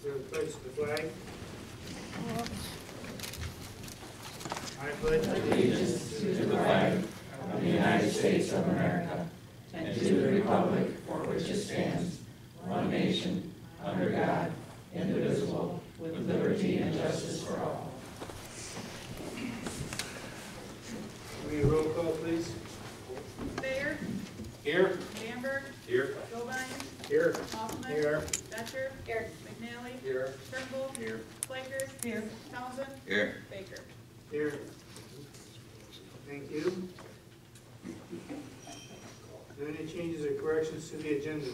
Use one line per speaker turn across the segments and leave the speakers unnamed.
We have a pledge to the flag. I pledge
allegiance to the flag of the United States of America and to the republic for which it stands, one nation, under God, indivisible, with liberty and justice for all.
Give me a roll call, please.
Bayer.
Here.
Bamberg.
Here.
Goldine.
Here.
Hoffman.
Here.
Betcher. Here. McNally.
Here.
Turnbull.
Here.
Flaker. Here. Townsend.
Here.
Baker.
Here. Thank you. Are there any changes or corrections to the agenda?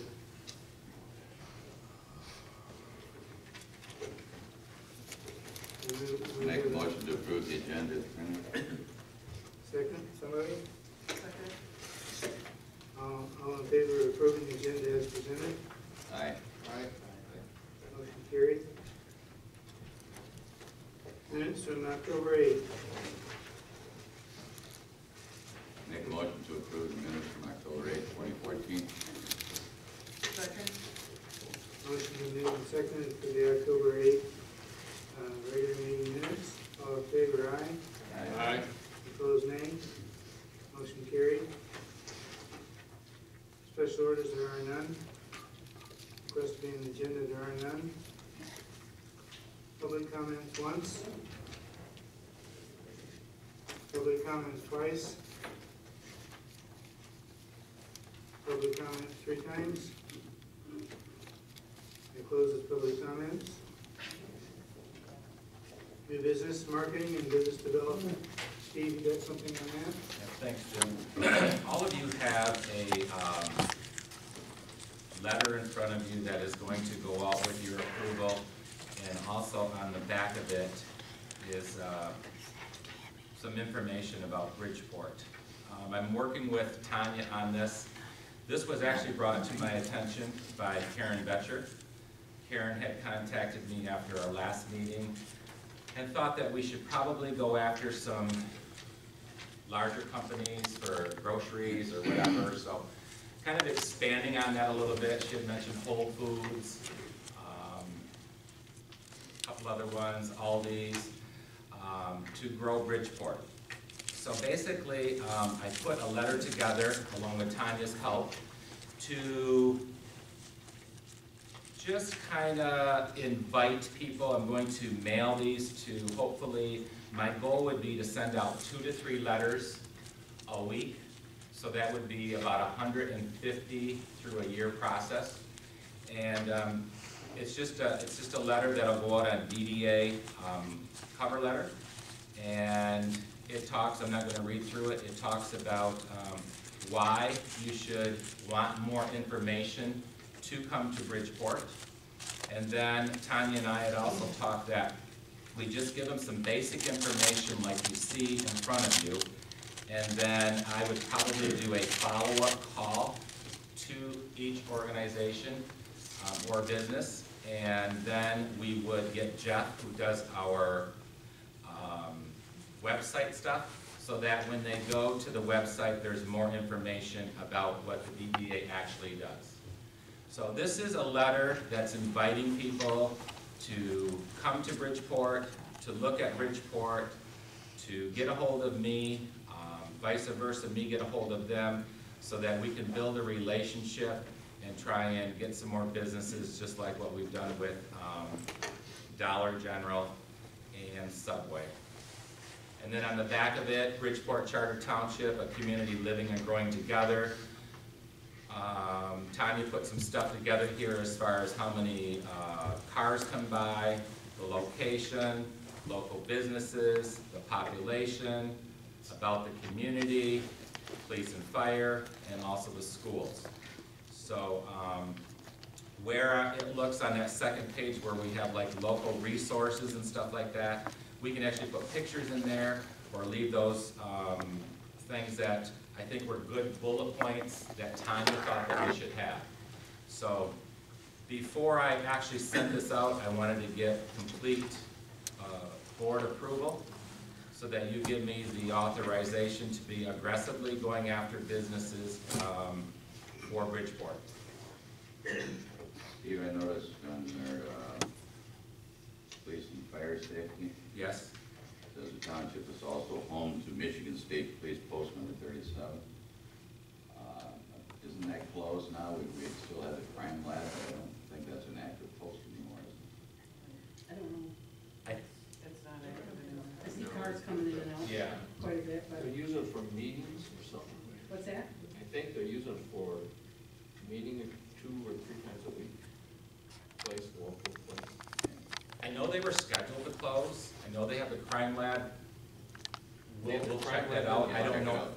Make a motion to approve the agenda.
Second, somebody? All in favor of approving the agenda as presented?
Aye.
Aye. Motion carried. Minutes from October 8th.
Make a motion to approve the minutes from October 8th, 2014.
Second.
Motion been made and seconded for the October 8th regular meeting minutes. All in favor, aye.
Aye.
Opposed, nay. Motion carried. Special orders, there are none. Request to be on the agenda, there are none. Public comments once. Public comments twice. Public comments 3 times. I close the public comments. New business, marketing, and business development. Steve, you got something on that?
Yeah, thanks, Jim. All of you have a letter in front of you that is going to go out with your approval, and also on the back of it is some information about Bridgeport. I'm working with Tanya on this. This was actually brought to my attention by Karen Betcher. Karen had contacted me after our last meeting and thought that we should probably go after some larger companies for groceries or whatever. So kind of expanding on that a little bit. She had mentioned Whole Foods, a couple other ones, Aldi's, to grow Bridgeport. So basically, I put a letter together along with Tanya's help to just kind of invite people. I'm going to mail these to, hopefully, my goal would be to send out 2 to 3 letters a week. So that would be about 150 through a year process. And it's just a letter that'll go out on DDA cover letter. And it talks, I'm not going to read through it, it talks about why you should want more information to come to Bridgeport. And then Tanya and I had also talked that we just give them some basic information like you see in front of you, and then I would probably do a follow-up call to each organization or business, and then we would get Jeff, who does our website stuff, so that when they go to the website, there's more information about what the DDA actually does. So this is a letter that's inviting people to come to Bridgeport, to look at Bridgeport, to get a hold of me, vice versa, me get a hold of them, so that we can build a relationship and try and get some more businesses, just like what we've done with Dollar General and Subway. And then on the back of it, Bridgeport Charter Township, a community living and growing together. Tanya put some stuff together here as far as how many cars come by, the location, local businesses, the population, about the community, police and fire, and also the schools. So where it looks on that second page where we have like local resources and stuff like that, we can actually put pictures in there or leave those things that I think were good bullet points that Tanya thought that we should have. So before I actually sent this out, I wanted to get complete board approval so that you give me the authorization to be aggressively going after businesses for Bridgeport.
Steve, I noticed on there,
Yes.
Says the township is also home to Michigan State Police Post number 37. Isn't that closed now? We still have the crime lab. I don't think that's an active post anymore, is it?
I don't know.
That's not it.
I see cars coming in and out.
Yeah.
Quite a bit, but,
They're using it for meetings or something.
what's that?
I think they're using it for meeting 2 or 3 times a week. Local place.
I know they were scheduled to close. I know they have the crime lab. We'll check that out. I don't know.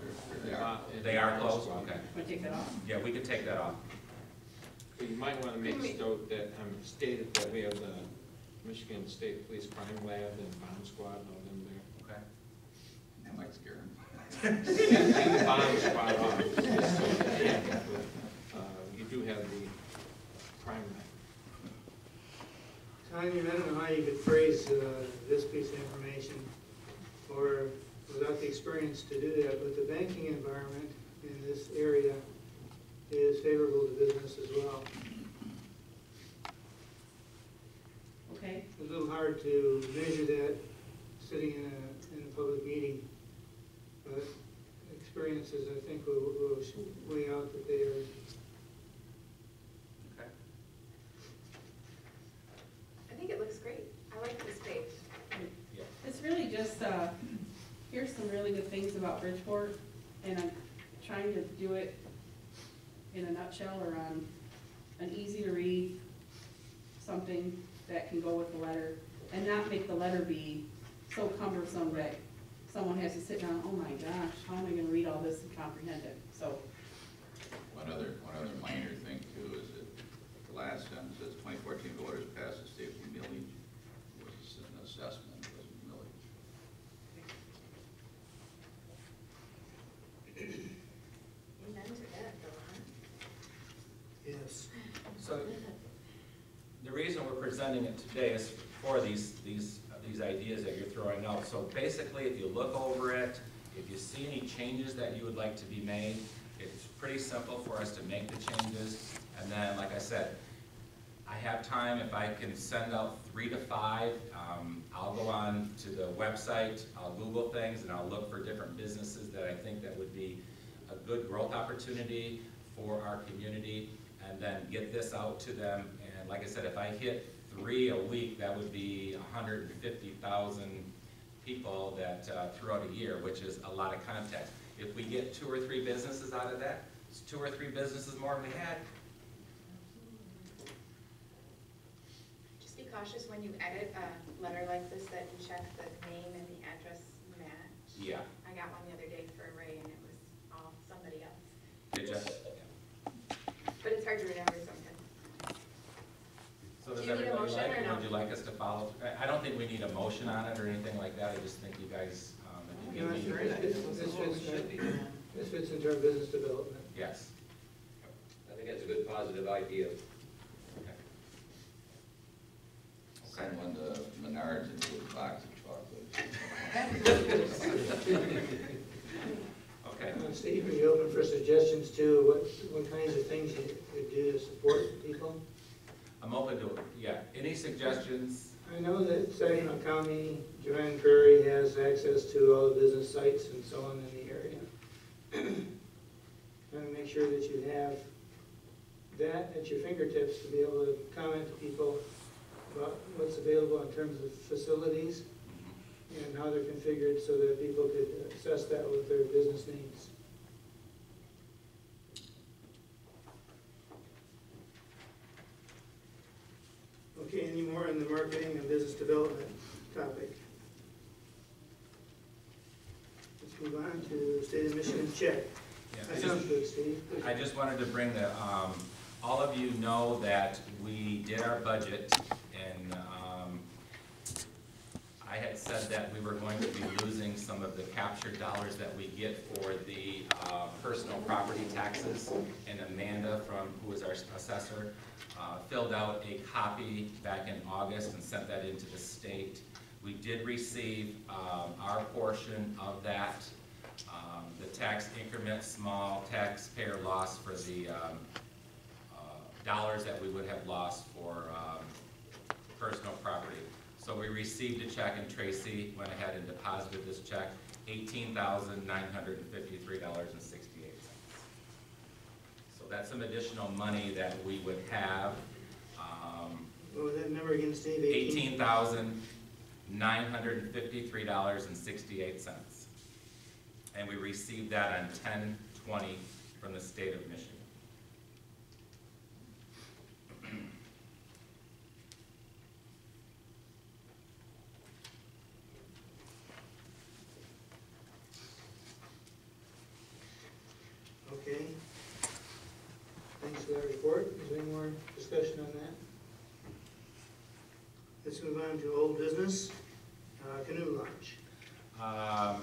They are closed? Okay.
Want to take that off?
Yeah, we could take that off.
But you might want to make note that, stated that we have the Michigan State Police Crime Lab and Bomb Squad and all them there.
Okay.
That might scare him.
And the Bomb Squad off. Just so that, you do have the crime lab.
Tanya, I don't know how you could phrase this piece of information, or without the experience to do that, but the banking environment in this area is favorable to business as well.
Okay,
It's a little hard to measure that sitting in a public meeting, but experiences, I think, will weigh out that they are.
Okay.
I think it looks great. I like this page.
it's really just, here's some really good things about Bridgeport, and I'm trying to do it in a nutshell or on an easy to read, something that can go with the letter, and not make the letter be so cumbersome that someone has to sit down, oh my gosh, how am I gonna read all this and comprehend it? So,
One other minor thing too is that the last sentence says 2014 voters passed the safety millage. It was an assessment, it wasn't millage.
Amen to that, though,
Yes.
So the reason we're presenting it today is for these ideas that you're throwing out. So basically, if you look over it, if you see any changes that you would like to be made, it's pretty simple for us to make the changes. And then, like I said, I have time, if I can send out 3 to 5, I'll go on to the website, I'll Google things, and I'll look for different businesses that I think that would be a good growth opportunity for our community, and then get this out to them. And like I said, if I hit 3 a week, that would be 150,000 people that throughout a year, which is a lot of contacts. If we get 2 or 3 businesses out of that, it's 2 or 3 businesses more than we had.
Just be cautious when you edit a letter like this that you check the name and the address match.
Yeah.
I got one the other day for Ray and it was all somebody else.
Did you?
But it's hard to remember sometimes.
So does
Do you need a
everybody
motion
like
or
it?
no?
Would you like us to follow? I don't think we need a motion on it or anything like that. I just think you guys, if you
You know,
give me.
This fits into our business development.
Yes.
I think that's a good positive idea.
Okay.
Send one to Menards and do a box of chocolate.
Okay.
Steve, are you open for suggestions too? What kinds of things you could do to support people?
I'm open to, yeah, any suggestions?
I know that Saginaw County, Joanne Prairie has access to all the business sites and so on in the area. Trying to make sure that you have that at your fingertips to be able to comment to people about what's available in terms of facilities and how they're configured so that people could assess that with their business needs. Okay, any more on the marketing and business development topic? Let's move on to State of Michigan check.
Yeah,
That sounds good, Steve.
I just wanted to bring the, all of you know that we did our budget, and I had said that we were going to be losing some of the captured dollars that we get for the personal property taxes, and Amanda, who is our assessor, filled out a copy back in August and sent that into the state. We did receive our portion of that. The tax increment, small taxpayer loss for the dollars that we would have lost for personal property. So we received a check, and Tracy went ahead and deposited this check, $18,953.68. So that's some additional money that we would have.
What was that number again, Steve?
$18,953.68. And we received that on 10/20 from the state of Michigan.
Okay. Thanks for that report. Is there any more discussion on that? Let's move on to old business, Canoe Launch.
I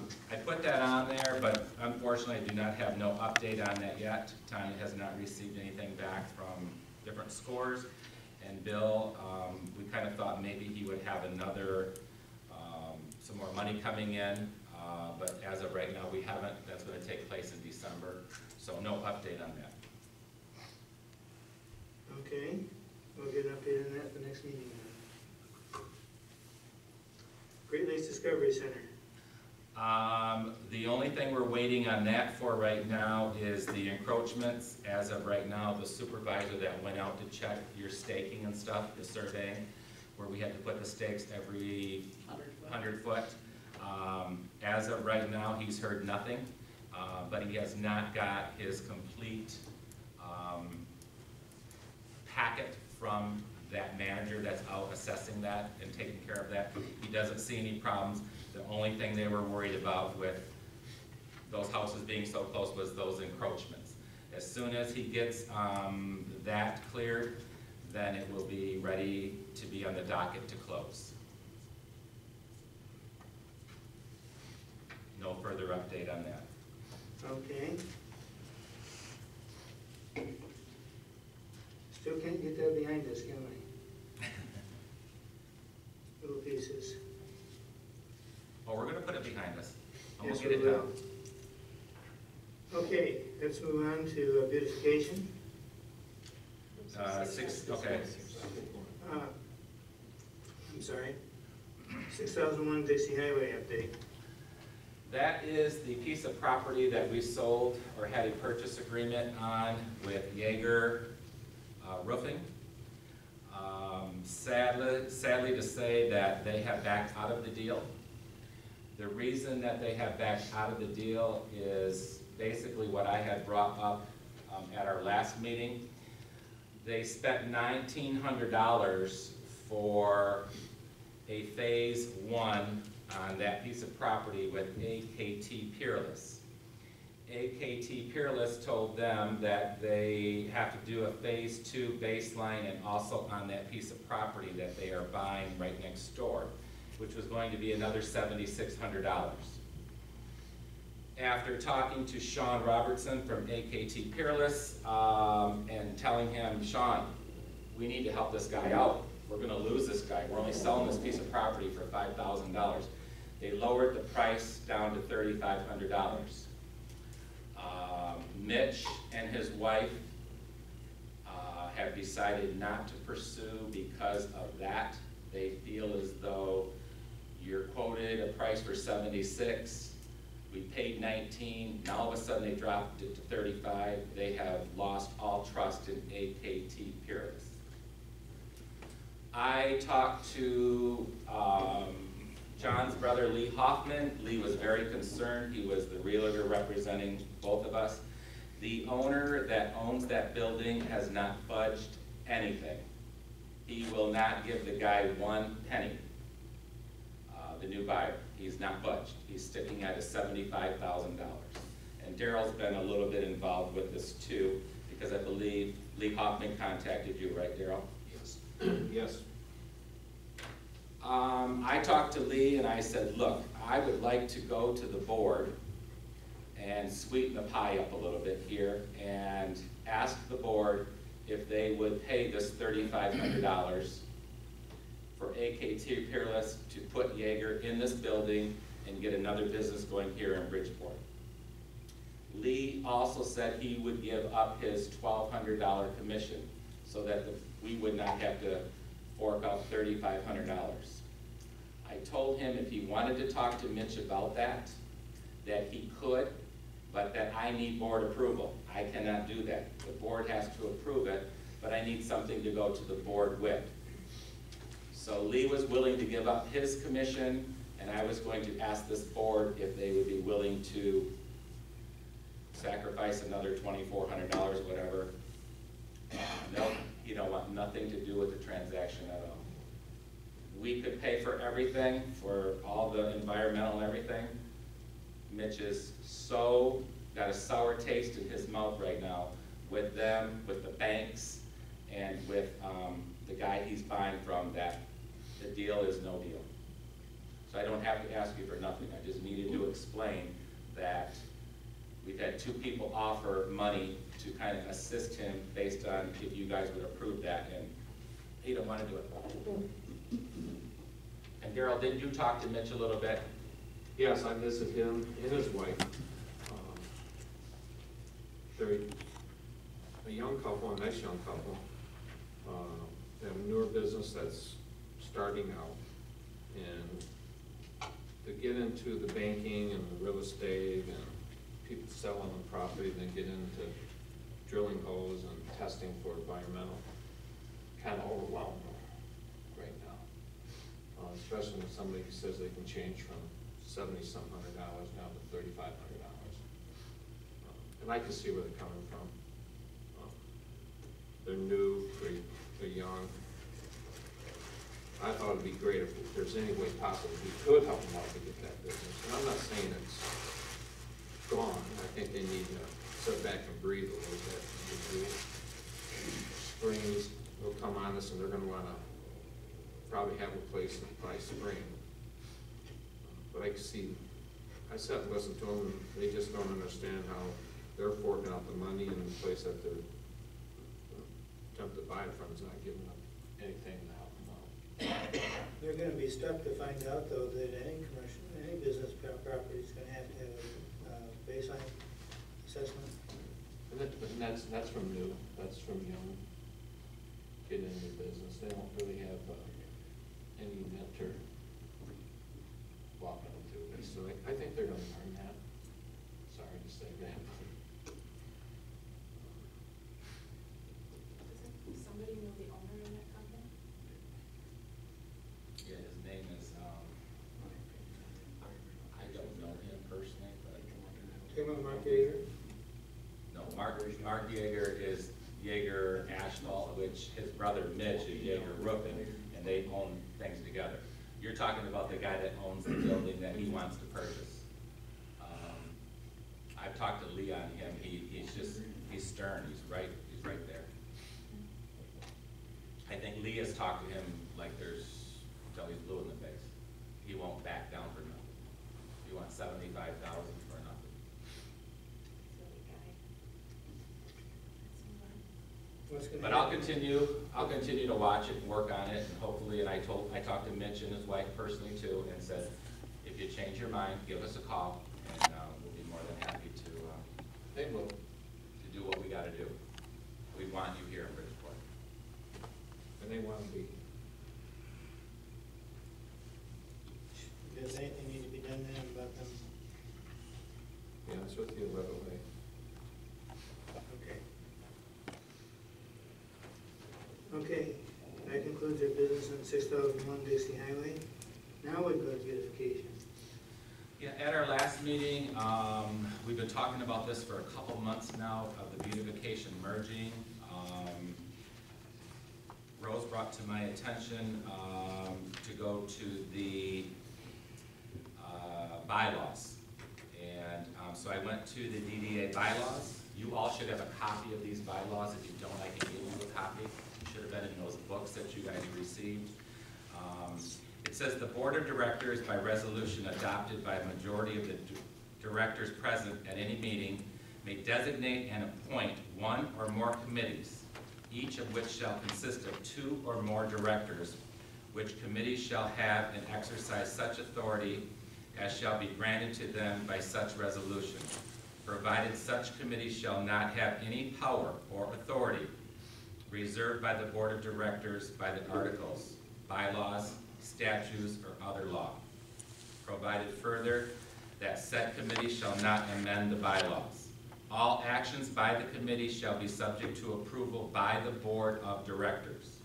put that on there, but unfortunately I do not have no update on that yet. Tanya has not received anything back from different scores. And Bill, we kind of thought maybe he would have another, some more money coming in, but as of right now we haven't. That's going to take place in December, so no update on that.
Okay, we'll get an update on that at the next meeting then. Great Lakes Discovery Center.
The only thing we're waiting on that for right now is the encroachments. As of right now, the supervisor that went out to check your staking and stuff, the surveying, where we had to put the stakes every 100 foot. As of right now, he's heard nothing, but he has not got his complete packet from that manager that's out assessing that and taking care of that. He doesn't see any problems. The only thing they were worried about with those houses being so close was those encroachments. As soon as he gets that cleared, then it will be ready to be on the docket to close. No further update on that.
Okay. Still can't get that behind us, can we? Little pieces.
Oh, we're gonna put it behind us. I'm
Yes,
gonna get
we
it
will.
down.
Okay, let's move on to beautification.
Okay.
I'm sorry. 6001 Dixie Highway update.
That is the piece of property that we sold or had a purchase agreement on with Jaeger Roofing. Sadly to say that they have backed out of the deal. The reason that they have backed out of the deal is basically what I had brought up at our last meeting. They spent $1,900 for a phase 1 on that piece of property with AKT Peerless. AKT Peerless told them that they have to do a phase 2 baseline and also on that piece of property that they are buying right next door, which was going to be another $7,600. After talking to Sean Robertson from AKT Peerless and telling him, Sean, we need to help this guy out. We're gonna lose this guy. We're only selling this piece of property for $5,000. They lowered the price down to $3,500. Mitch and his wife have decided not to pursue because of that. They feel as though you're quoted a price for 76. We paid 19. Now all of a sudden they dropped it to 35. They have lost all trust in AKT Peerless. I talked to John's brother Lee Hoffman. Lee was very concerned. He was the realtor representing both of us. The owner that owns that building has not budged anything. He will not give the guy 1 penny, the new buyer. He's not budged. He's sticking at a $75,000. And Daryl's been a little bit involved with this too, because I believe Lee Hoffman contacted you, right, Daryl?
Yes. Yes.
I talked to Lee and I said, look, I would like to go to the board and sweeten the pie up a little bit here and ask the board if they would pay this $3,500 for AKT Peerless to put Jaeger in this building and get another business going here in Bridgeport. Lee also said he would give up his $1,200 commission so that we would not have to fork out $3,500. I told him if he wanted to talk to Mitch about that he could, but that I need board approval. I cannot do that. The board has to approve it, but I need something to go to the board with. So Lee was willing to give up his commission, and I was going to ask this board if they would be willing to sacrifice another $2,400, whatever. No, he don't want nothing to do with the transaction at all. We could pay for everything, for all the environmental and everything. Mitch is so, got a sour taste in his mouth right now with them, with the banks, and with the guy he's buying from, that the deal is no deal. So I don't have to ask you for nothing. I just needed to explain that we've had two people offer money to kind of assist him based on if you guys would approve that, and he don't want to do it. And Darrell, didn't you talk to Mitch a little bit?
Yes, I visited him and his wife. They're a young couple, a nice young couple. They have a newer business that's starting out. And to get into the banking and the real estate and people selling the property, then get into drilling holes and testing for environmental, kind of overwhelmed right now. Especially when somebody says they can change from $70-some hundred now to $3,500. And I can see where they're coming from. They're new, they're young. I thought it'd be great if there's any way possible we could help them out to get that business. And I'm not saying it's gone. I think they need to sit back and breathe a little bit. Springs will come on us, and they're going to want to probably have a place by spring. But I can see, I sat and listened to them, and they just don't understand how they're forking out the money in the place that they're attempting to buy it from is not giving them anything to help them out.
They're gonna be stuck to find out, though, that any commercial, any business property is gonna have to have a baseline assessment.
And that's from new, that's from young, getting into business. They don't really have any mentor walking them through it. So I think they're gonna learn that. Sorry to say that.
Does somebody know the owner in that company?
Yeah, his name is, I don't know him personally, but.
Talking about Mark Yeager?
No, Mark Yeager is Yeager Asphalt, which his brother Mitch is Yeager Roofing, and they own things together. You're talking about the guy that owns the building that he wants to purchase. I've talked to Lee on him. He's stern. He's right there. I think Lee has talked to him like till he's blue in the face. He won't back down for nothing. He wants $75,000 for nothing. But I'll continue to watch it and work on it, and hopefully, and I talked to Mitch and his wife personally too, and said, if you change your mind, give us a call, and we'll be more than happy to do what we gotta do. We want you here in Bridgeport.
And they want to be.
Does anything need to be done then about them?
Yeah, it's with you, by the way.
Okay, that concludes our business on 6001 Dixie Highway. Now we go to beautification.
Yeah, at our last meeting, we've been talking about this for a couple months now, of the beautification merging. Rose brought to my attention to go to the bylaws. And so I went to the DDA bylaws. You all should have a copy of these bylaws. If you don't, I can give you a copy. It should have been in those books that you guys received. It says the board of directors, by resolution adopted by a majority of the directors present at any meeting, may designate and appoint one or more committees, each of which shall consist of 2 or more directors, which committees shall have and exercise such authority as shall be granted to them by such resolution, provided such committees shall not have any power or authority reserved by the board of directors by the articles, bylaws, statutes, or other law. Provided further that said committee shall not amend the bylaws. All actions by the committee shall be subject to approval by the Board of Directors,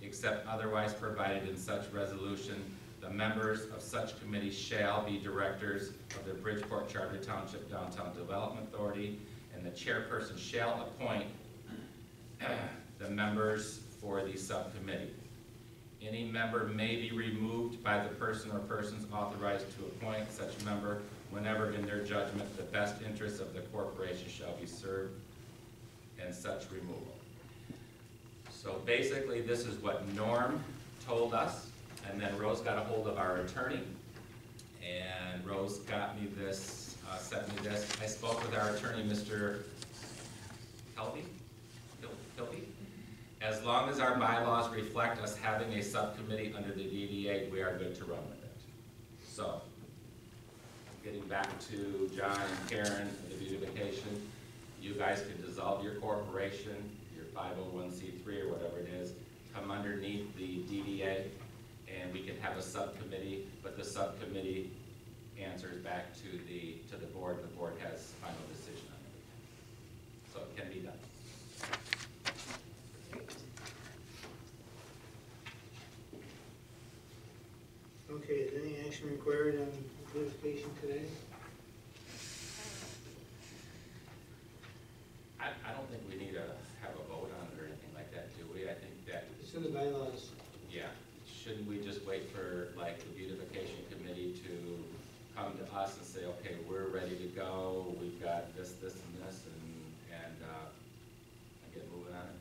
except otherwise provided in such resolution. The members of such committee shall be directors of the Bridgeport Charter Township Downtown Development Authority, and the chairperson shall appoint the members for the subcommittee. Any member may be removed by the person or persons authorized to appoint such member whenever in their judgment the best interests of the corporation shall be served and such removal. So basically this is what Norm told us, and then Rose got a hold of our attorney, and Rose got me this, sent me this. I spoke with our attorney, Mr. Hilby. As long as our bylaws reflect us having a subcommittee under the DDA, we are good to run with it. So, getting back to John and Karen, the beautification, you guys can dissolve your corporation, your 501c3 or whatever it is, come underneath the DDA, and we can have a subcommittee, but the subcommittee answers back to the board. The board has final decision on everything. So it can be done.
Okay, is any action required on beautification today?
I don't think we need to have a vote on it or anything like that, do we? I think that,
It's in the bylaws.
yeah, shouldn't we just wait for like the beautification committee to come to us and say, okay, we're ready to go, we've got this, this, and this, and get moving on it?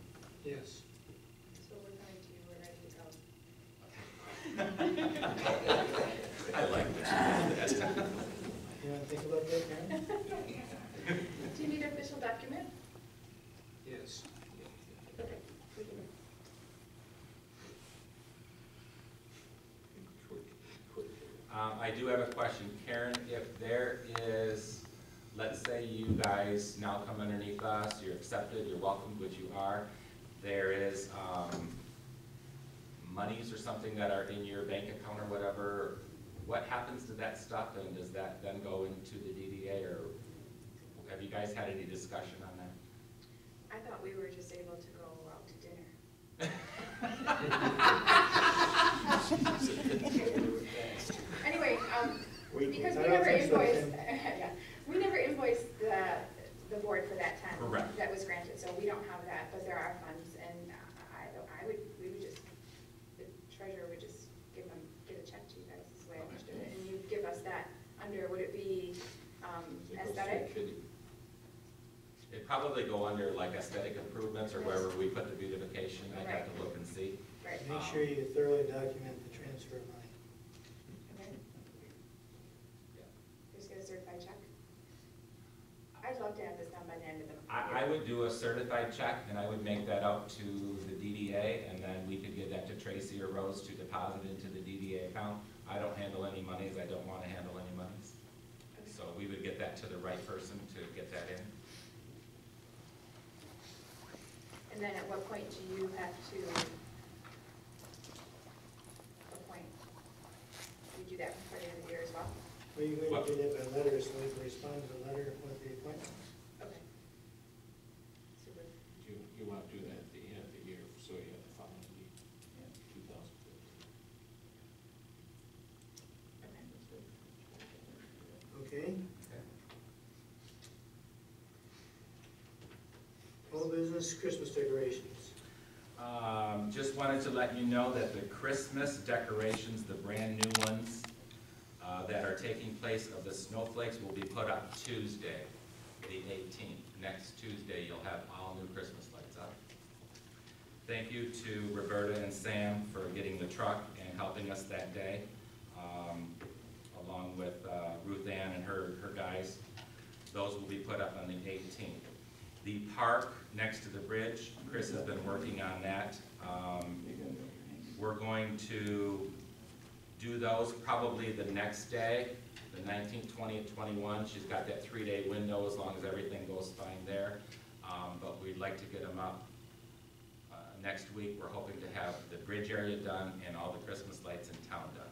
Yes.
So we're coming to you, we're ready to go.
I like that.
You want to think about that, Karen?
Do you need an official document?
Yes.
Okay, we can.
I do have a question, Karen. If there is, let's say you guys now come underneath us, you're accepted, you're welcomed, which you are. There is monies or something that are in your bank account or whatever. What happens to that stuff, and does that then go into the DDA, or have you guys had any discussion on that?
I thought we were just able to go out to dinner. Anyway, because we never invoiced, yeah, we never invoiced the board for that time.
Correct.
That was granted, so we don't have that, but there are funds, and we would just, the treasurer would just get a check to you guys, is the way I understood it, and you'd give us that under, would it be aesthetic?
It'd probably go under like aesthetic improvements or wherever we put the beautification. I'd have to look and see.
Right.
Make sure you thoroughly document the transfer of money.
Okay.
Yeah.
Just get a certified check? I'd love to have this done by the end of the year.
I would do a certified check, and I would make that out to the DDA, and then we could give that to Tracy or Rose to deposit into the DDA account. I don't handle any monies. I don't want to handle any monies.
Okay.
So we would get that to the right person to get that in.
And then at what point do you have to appoint? Do you do that before the end of the year as well?
Well, you're going to do that by letter, so we can respond to the letter with the appointment.
Okay. Super.
You want to do that at the end of the year, so you have the following year, 2015.
Okay. All business Christmas decorations.
Just wanted to let you know that the Christmas decorations, the brand new ones that are taking place of the snowflakes, will be put up Tuesday, the 18th. Next Tuesday, you'll have all new Christmas lights up. Thank you to Roberta and Sam for getting the truck and helping us that day, along with Ruth Ann and her guys. Those will be put up on the 18th. The park next to the bridge, Chris has been working on that. We're going to do those probably the next day, the 19th, 20th, 21. She's got that 3-day window as long as everything goes fine there. But we'd like to get them up Next week, we're hoping to have the bridge area done and all the Christmas lights in town done.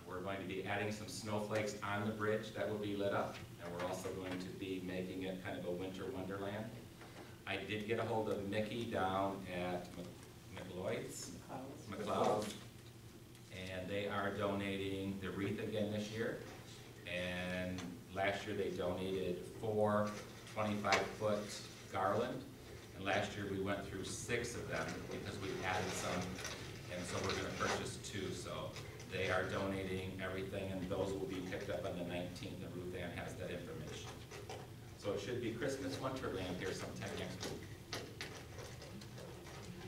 We're going to be adding some snowflakes on the bridge that will be lit up, and we're also going to be making it kind of a winter wonderland. I did get a hold of Mickey down at McLeod's, and they are donating the wreath again this year. And last year they donated 4 25-foot garland, and last year we went through 6 of them because we added some, and so we're going to purchase 2. So they are donating everything, and those will be picked up on the 19th, and Ruth Ann has that information. So it should be Christmas Wonderland here sometime next week.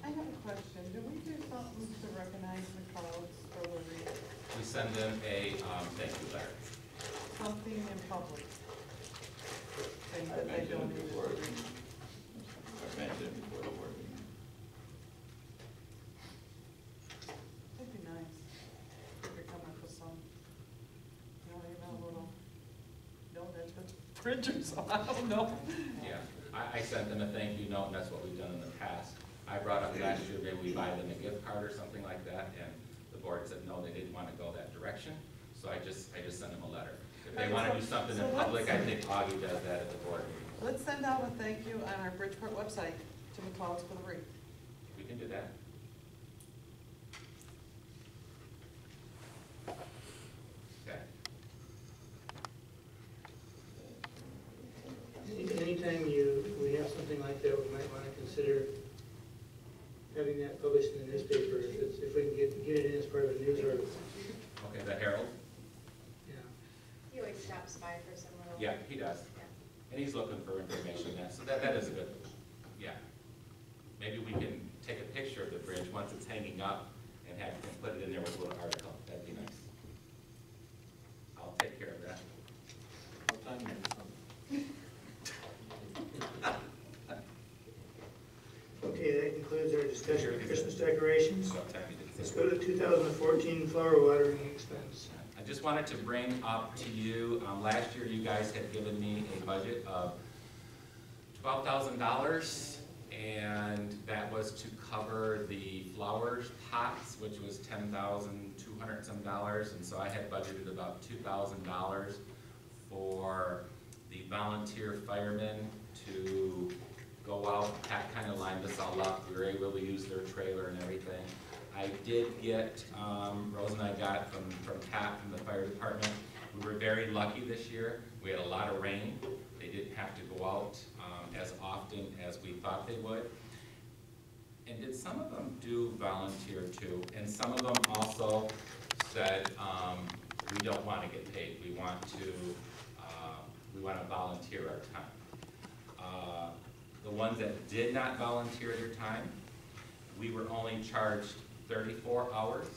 I have a question. Do we do something to recognize the clouds for the wreath?
We send them a thank you letter.
Something in public? Saying
I
that they
mentioned it
donated
before.
the wreath.
I mentioned it before the board meeting.
That'd be nice. If you're coming for some, you know, even a little, no, that's the printers, I don't know.
Yeah, I sent them a thank you note, and that's what we've done in the past. I brought up last year, maybe we buy them a gift card or something like that, and the board said no, they didn't want to go that direction, so I just sent them a letter. If they want to do something in public, I think Augie does that at the board meeting.
Let's send out a thank you on our Bridgeport website to McLeod's for the wreath.
We can do that. Okay.
Anytime we have something like that, we might want to consider having that published in the newspaper, if we can get it in as part of a news article.
Okay, the Herald?
Yeah.
He always stops by for some little.
Yeah, he does.
Yeah.
And he's looking for information, so that is a good, yeah. Maybe we can take a picture of the bridge once it's hanging up and put it in there with a little article. That'd be nice. I'll take care of that.
I'll time you.
Okay, that concludes our discussion of Christmas decorations.
So tell me to-
Let's go to 2014 flower watering expense.
I just wanted to bring up to you, last year you guys had given me a budget of $12,000, and that was to cover the flowers pots, which was $10,200 some dollars, and so I had budgeted about $2,000 for the volunteer firemen to go out. Pat kind of lined this all up. We were able to use their trailer and everything. I did get, Rose and I got from Pat from the fire department, we were very lucky this year. We had a lot of rain. They didn't have to go out as often as we thought they would. And did some of them do volunteer too? And some of them also said, we don't want to get paid. We want to volunteer our time. The ones that did not volunteer their time, we were only charged 34 hours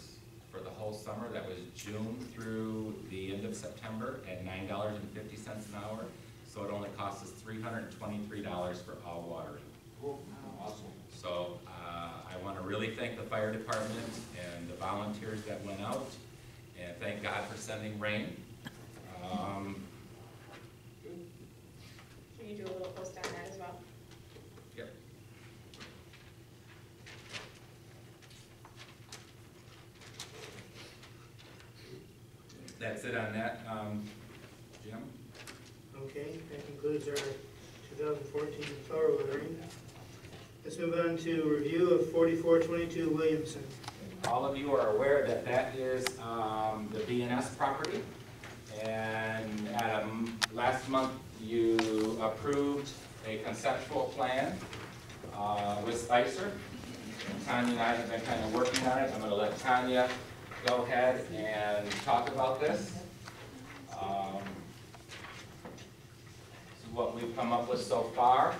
for the whole summer. That was June through the end of September at $9.50 an hour. So it only cost us $323 for all watering.
Cool. Awesome.
So I want to really thank the fire department and the volunteers that went out, and thank God for sending rain.
Can you do a little post on that as well?
Yep. That's it on that, Jim?
Okay, that concludes our 2014 flower watering. Let's move on to review of 4422 Williamson.
All of you are aware that that is the BNS property. And last month you approved a conceptual plan with Spicer. And Tanya and I have been kind of working on it. I'm going to let Tanya go ahead and talk about this. This is what we've come up with so far.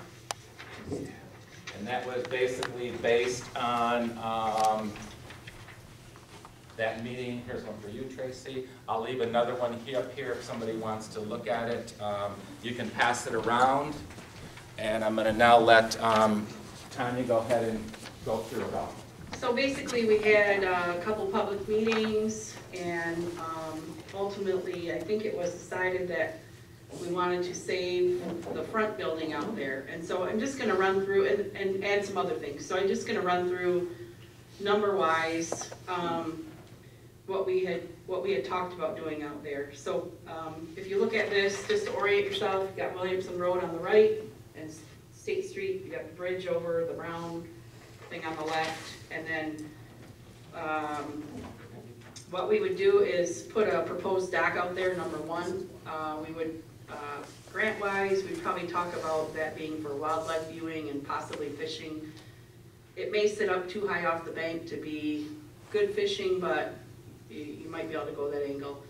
And that was basically based on that meeting. Here's one for you, Tracy. I'll leave another one up here if somebody wants to look at it. You can pass it around. And I'm going to now let Tanya go ahead and go through it all.
So basically, we had a couple public meetings, and ultimately, I think it was decided that we wanted to save the front building out there. And so I'm just gonna run through and add some other things. So I'm just gonna run through number-wise, what we had talked about doing out there. So if you look at this, just to orient yourself, you've got Williamson Road on the right and State Street, you got the bridge over the brown thing on the left, and then what we would do is put a proposed dock out there, number one. We would, grant-wise, we'd probably talk about that being for wildlife viewing and possibly fishing. It may sit up too high off the bank to be good fishing, but you might be able to go that angle.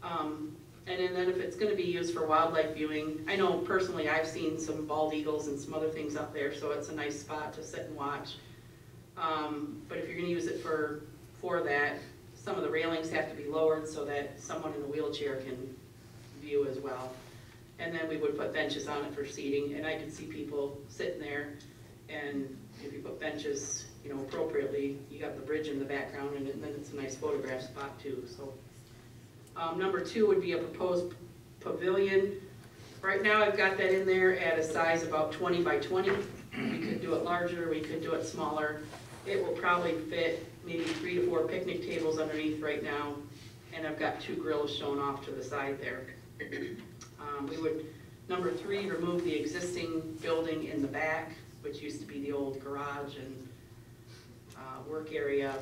And then if it's gonna be used for wildlife viewing, I know personally I've seen some bald eagles and some other things up there, so it's a nice spot to sit and watch. But if you're gonna use it for that, some of the railings have to be lowered so that someone in a wheelchair can view as well. And then we would put benches on it for seating, and I could see people sitting there, and if you put benches, you know, appropriately, you got the bridge in the background, and then it's a nice photograph spot too, so. Number two would be a proposed pavilion. Right now I've got that in there at a size about 20 by 20. We could do it larger, we could do it smaller. It will probably fit maybe 3 to 4 picnic tables underneath right now, and I've got 2 grills shown off to the side there. We would, number 3, remove the existing building in the back, which used to be the old garage and work area.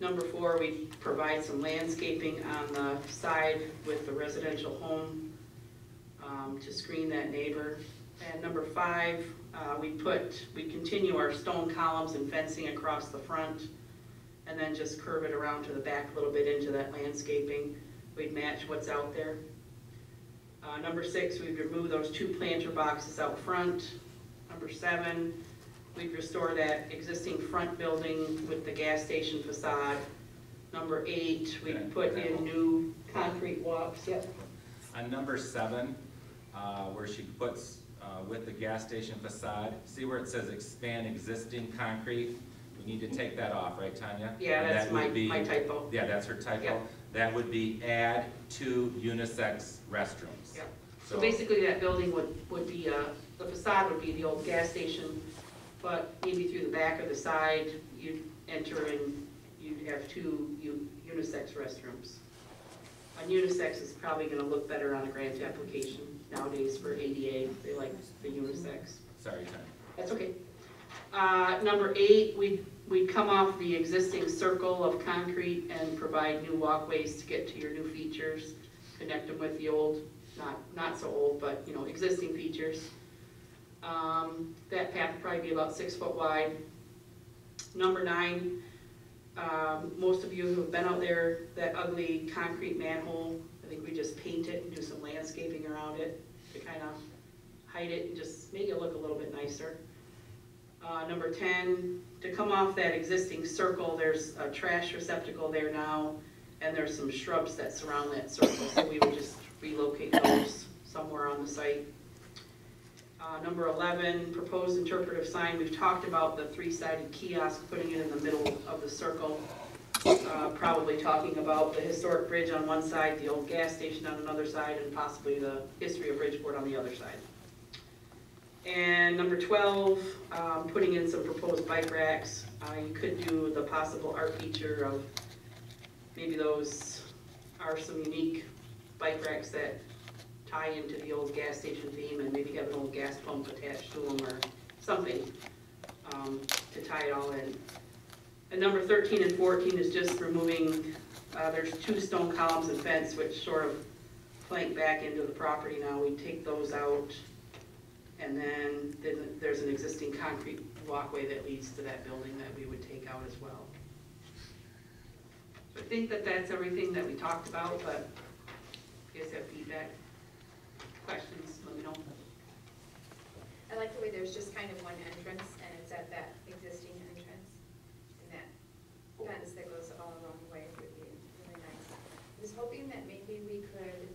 Number 4, we provide some landscaping on the side with the residential home to screen that neighbor. And number 5, we continue our stone columns and fencing across the front, and then just curve it around to the back a little bit into that landscaping. We'd match what's out there. Number 6, we'd remove those 2 planter boxes out front. Number 7, we'd restore that existing front building with the gas station facade. Number 8, we'd put in new concrete walks. Yep.
On number 7, where she puts with the gas station facade, see where it says expand existing concrete? We need to take that off, right, Tanya?
Yeah, that's my typo.
Yeah, that's her typo.
Yep.
That would be add 2 unisex restrooms.
Yep. So basically that building would be, the facade would be the old gas station, but maybe through the back or the side, you'd enter and you'd have 2 unisex restrooms. A unisex is probably gonna look better on a grant application nowadays for ADA, they like the unisex.
Sorry, Tanya.
That's okay. Number 8, we'd come off the existing circle of concrete and provide new walkways to get to your new features, connect them with the old, not so old, but you know, existing features. That path would probably be about 6 foot wide. Number 9, most of you who have been out there, that ugly concrete manhole, I think we just paint it and do some landscaping around it to kind of hide it and just make it look a little bit nicer. Number 10, to come off that existing circle, there's a trash receptacle there now, and there's some shrubs that surround that circle, so we would just relocate those somewhere on the site. Number 11, proposed interpretive sign. We've talked about the 3-sided kiosk, putting it in the middle of the circle. Probably talking about the historic bridge on one side, the old gas station on another side, and possibly the history of Bridgeport on the other side. And number 12, putting in some proposed bike racks. You could do the possible art feature of maybe those are some unique bike racks that tie into the old gas station theme, and maybe have an old gas pump attached to them or something to tie it all in. And number 13 and 14 is just removing, there's 2 stone columns and fence which sort of flank back into the property now. We take those out, and then there's an existing concrete walkway that leads to that building that we would take out as well. So I think that that's everything that we talked about, but if you guys have feedback, questions, let me know.
I like the way there's just kind of one entrance, and it's at that existing entrance, and that fence that goes all along the way would be really nice. I was hoping that maybe we could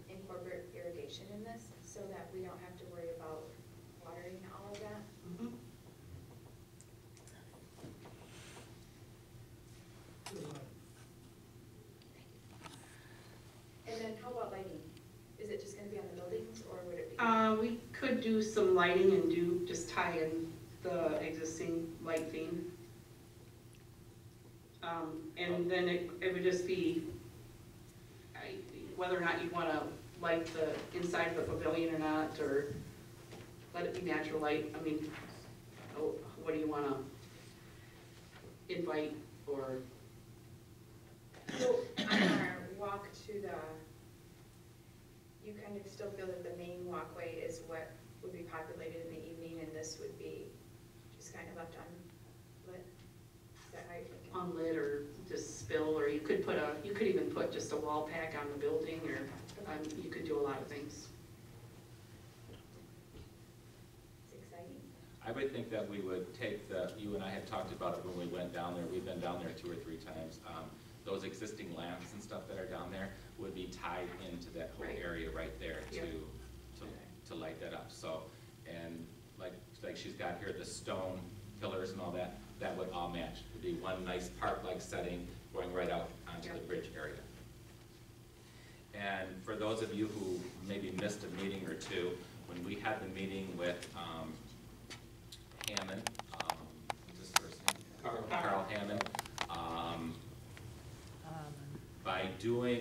incorporate irrigation in this, so that we don't have to worry about watering all of that.
Mm-hmm.
And then how about lighting? Is it just gonna be
do some lighting and just tie in the existing light theme. And then it would just be, whether or not you wanna light the inside of the pavilion or not, or let it be natural light. I mean, what do you wanna invite, or?
So on our walk to you kind of still feel that the main walkway is what would be populated in the evening, and this would be just kind of left unlit? Is that how you're thinking?
Unlit, or just spill, or you could even put just a wall pack on the building, or you could do a lot of things.
It's exciting.
I would think that we would take you and I had talked about it when we went down there, we've been down there 2 or 3 times. Those existing lamps and stuff that are down there would be tied into that whole area right there to light that up. So, and like she's got here, the stone pillars and all that, that would all match. It would be one nice park-like setting going right out onto the bridge area. And for those of you who maybe missed a meeting or two, when we had the meeting with Hammond, what's his first name? Carl Hammond.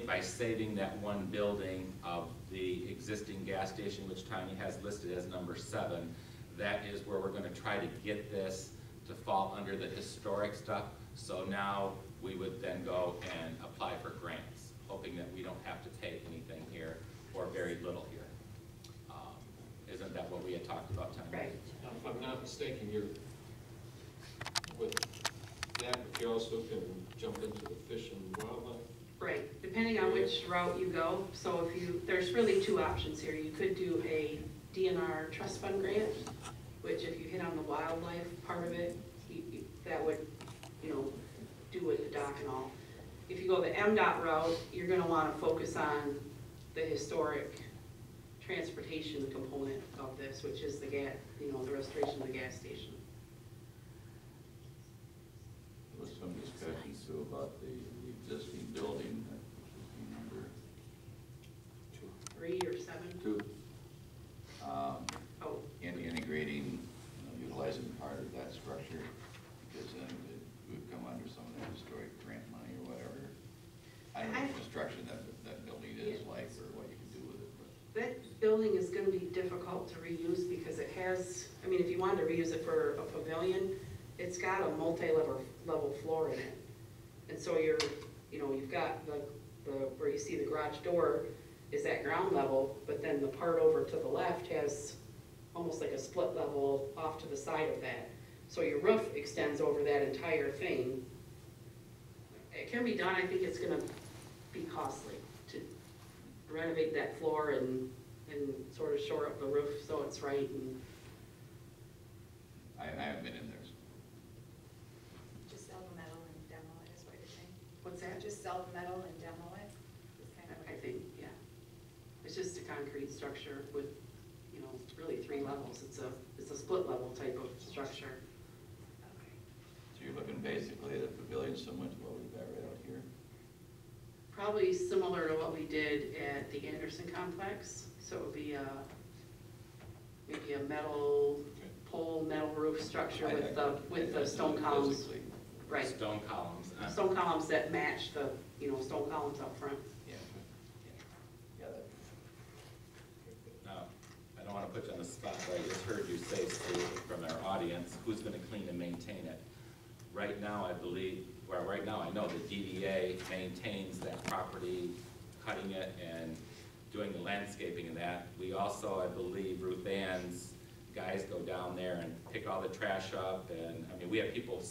By saving that one building of the existing gas station, which Tanya has listed as number 7, that is where we're gonna try to get this to fall under the historic stuff. So now we would then go and apply for grants, hoping that we don't have to pay anything here, or very little here. Isn't that what we had talked about, Tanya?
Right.
Now, if I'm not mistaken, you're, with that, but you also can jump into the fish and wildlife?
Right, depending on which route you go. So there's really 2 options here. You could do a DNR trust fund grant, which if you hit on the wildlife part of it, that would, do with the dock and all. If you go the MDOT route, you're gonna wanna focus on the historic transportation component of this, which is the the restoration of the gas station.
There was some discussion too about the existing building, number
3 or 7?
2.
Oh,
And integrating, utilizing part of that structure, because then it would come under some of that historic grant money or whatever. I don't know what construction that building is like, or what you can do with it, but.
that building is gonna be difficult to reuse because it has, if you wanted to reuse it for a pavilion, it's got a multi-level floor in it. And so you've got where you see the garage door is at ground level, but then the part over to the left has almost like a split level off to the side of that. So your roof extends over that entire thing. It can be done. I think it's gonna be costly to renovate that floor and sort of shore up the roof so it's right. And
I haven't been in there.
Just sell the metal and demo it is what you're saying?
what's that?
Just sell the metal and demo it? Is kind of what
I think, yeah. It's just a concrete structure with, really 3 levels. It's a split level type of structure.
Okay.
So you're looking basically at a pavilion similar to what we've got right out here?
Probably similar to what we did at the Anderson complex. So it would be maybe a metal pole, metal roof structure with the stone columns.
Physically.
Right.
Stone columns.
Stone columns that match the, stone columns up front.
Yeah. Yeah,
Now, I don't want to put you on the spot, but I just heard you say, Steve, from our audience, who's going to clean and maintain it? Right now, I know the DDA maintains that property, cutting it and doing the landscaping and that. We also, I believe, Ruth Ann's guys go down there and pick all the trash up, and, we have people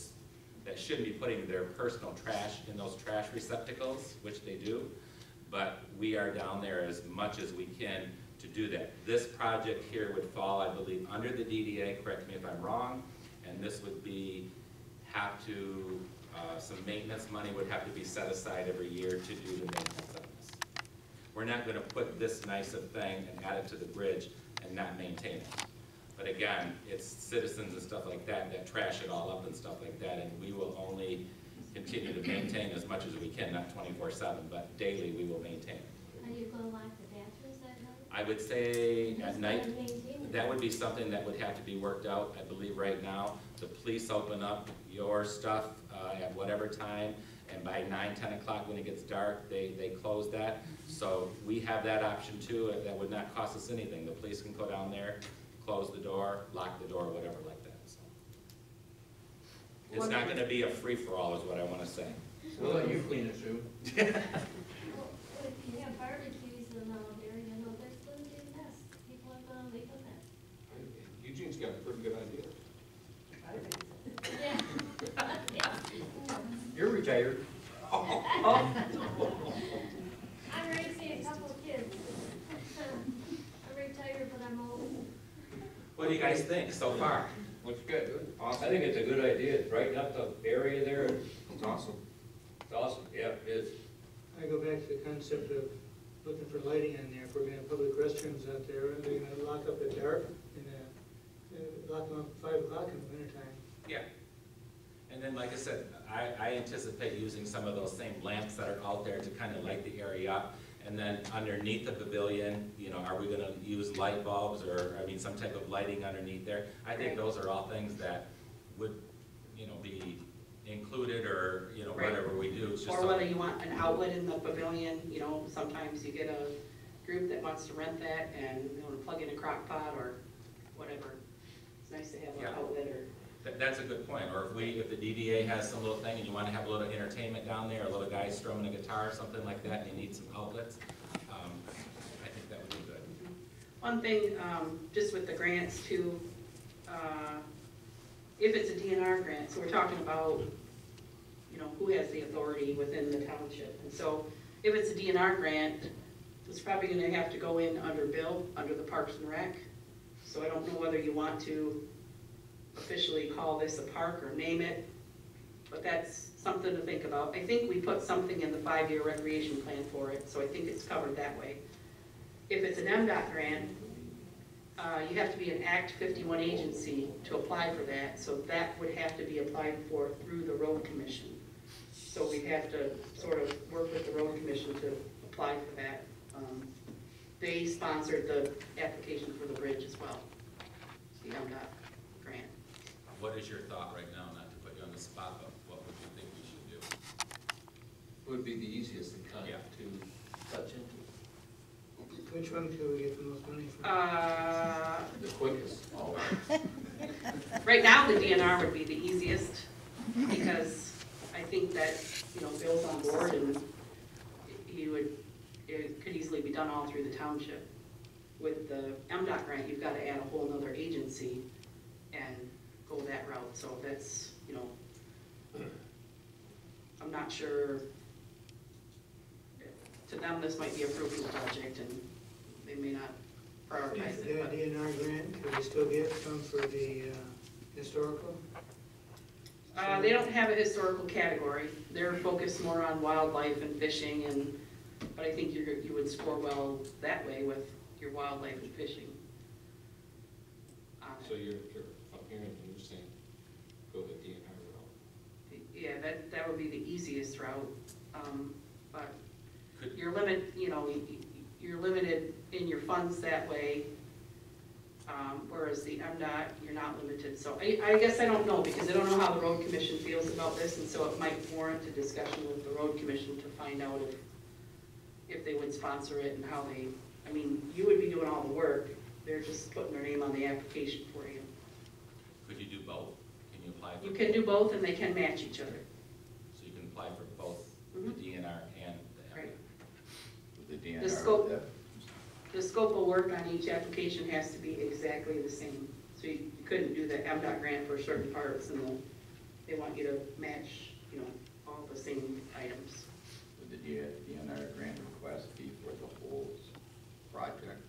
that shouldn't be putting their personal trash in those trash receptacles, which they do, but we are down there as much as we can to do that. This project here would fall, I believe, under the DDA, correct me if I'm wrong, and this would some maintenance money would have to be set aside every year to do the maintenance of this. We're not gonna put this nice a thing and add it to the bridge and not maintain it. But again, it's citizens and stuff like that trash it all up and stuff like that, and we will only continue to maintain as much as we can, not 24/7, but daily we will maintain.
Are you gonna lock the bathrooms at night?
I would say at night, that would be something that would have to be worked out. I believe right now, the police open up your stuff at whatever time, and by 9, 10 o'clock when it gets dark, they close that. So we have that option too. That would not cost us anything. The police can go down there, close the door, lock the door, whatever like that. So it's not going to be a free-for-all is what I want to say.
We'll let you clean it, Sue.
Well, if you have barbecues and all there, you know, there's going to be a mess. People are going to leave a mess.
Eugene's got a pretty good idea.
Yeah.
You're retired.
I'm raising a couple of kids. I'm retired, but I'm old.
What do you guys think so far?
Looks good.
Awesome.
I think it's a good idea, brighten up the area there,
It's awesome.
it's awesome, yeah, it is.
I go back to the concept of looking for lighting in there. If we're gonna have public restrooms out there, they're gonna lock up at dark and lock them up at 5 o'clock in the wintertime.
Yeah. And then, like I said, I anticipate using some of those same lamps that are out there to kind of light the area up. And then underneath the pavilion, you know, are we gonna use light bulbs or, I mean, some type of lighting underneath there? I think
Right.
those are all things that would, you know, be included or, you know,
Right.
whatever we do. It's just
Or
something-
whether you want an outlet in the pavilion, you know, sometimes you get a group that wants to rent that and they want to plug in a crock pot or whatever. It's nice to have an
Yeah.
outlet or,
That's a good point. Or if the DDA has some little thing and you want to have a little entertainment down there, a little guy strumming a guitar or something like that, and you need some outlets, I think that would be good.
one thing, just with the grants too, if it's a DNR grant, so we're talking about, you know, who has the authority within the township. And so if it's a DNR grant, it's probably gonna have to go in under Bill, under the Parks and Rec. So I don't know whether you want to officially call this a park or name it, but that's something to think about. I think we put something in the 5-year recreation plan for it, so I think it's covered that way. If it's an MDOT grant, you have to be an Act 51 agency to apply for that, so that would have to be applied for through the road commission. So we'd have to sort of work with the road commission to apply for that. They sponsored the application for the bridge as well, the MDOT grant.
What is your thought right now, not to put you on the spot, but what would you think we should do?
Would be the easiest and kind
Yeah.
to touch into.
Which one could we get the most money from?
The quickest.
Right now, the DNR would be the easiest, because I think that, you know, Bill's on board and it could easily be done all through the township. With the MDOT grant, you've got to add a whole nother agency and go that route, so that's, you know, I'm not sure, to them, this might be a fruitful project and they may not prioritize
The
it, but.
DNR grant, could we still get some for the historical?
They don't have a historical category. They're focused more on wildlife and fishing, but I think you would score well that way with your wildlife and fishing.
So you're up here and you're saying, go the DNR route.
Yeah, that would be the easiest route, but
Could-
you're you're limited in your funds that way, whereas the MDOT, you're not limited. So I guess I don't know, because I don't know how the road commission feels about this, and so it might warrant a discussion with the road commission to find out if they would sponsor it and how they, I mean, you would be doing all the work, they're just putting their name on the application for you.
Could you do both? Can you apply for?
You can do both, and they can match each other.
So you can apply for both the
Mhm.
DNR and the
Right.
With the DNR.
The scope. The scope of work on each application has to be exactly the same. So you couldn't do the MDOT grant for certain parts, and they want you to match, you know, all the same items.
Would the DNR grant request be for the whole project?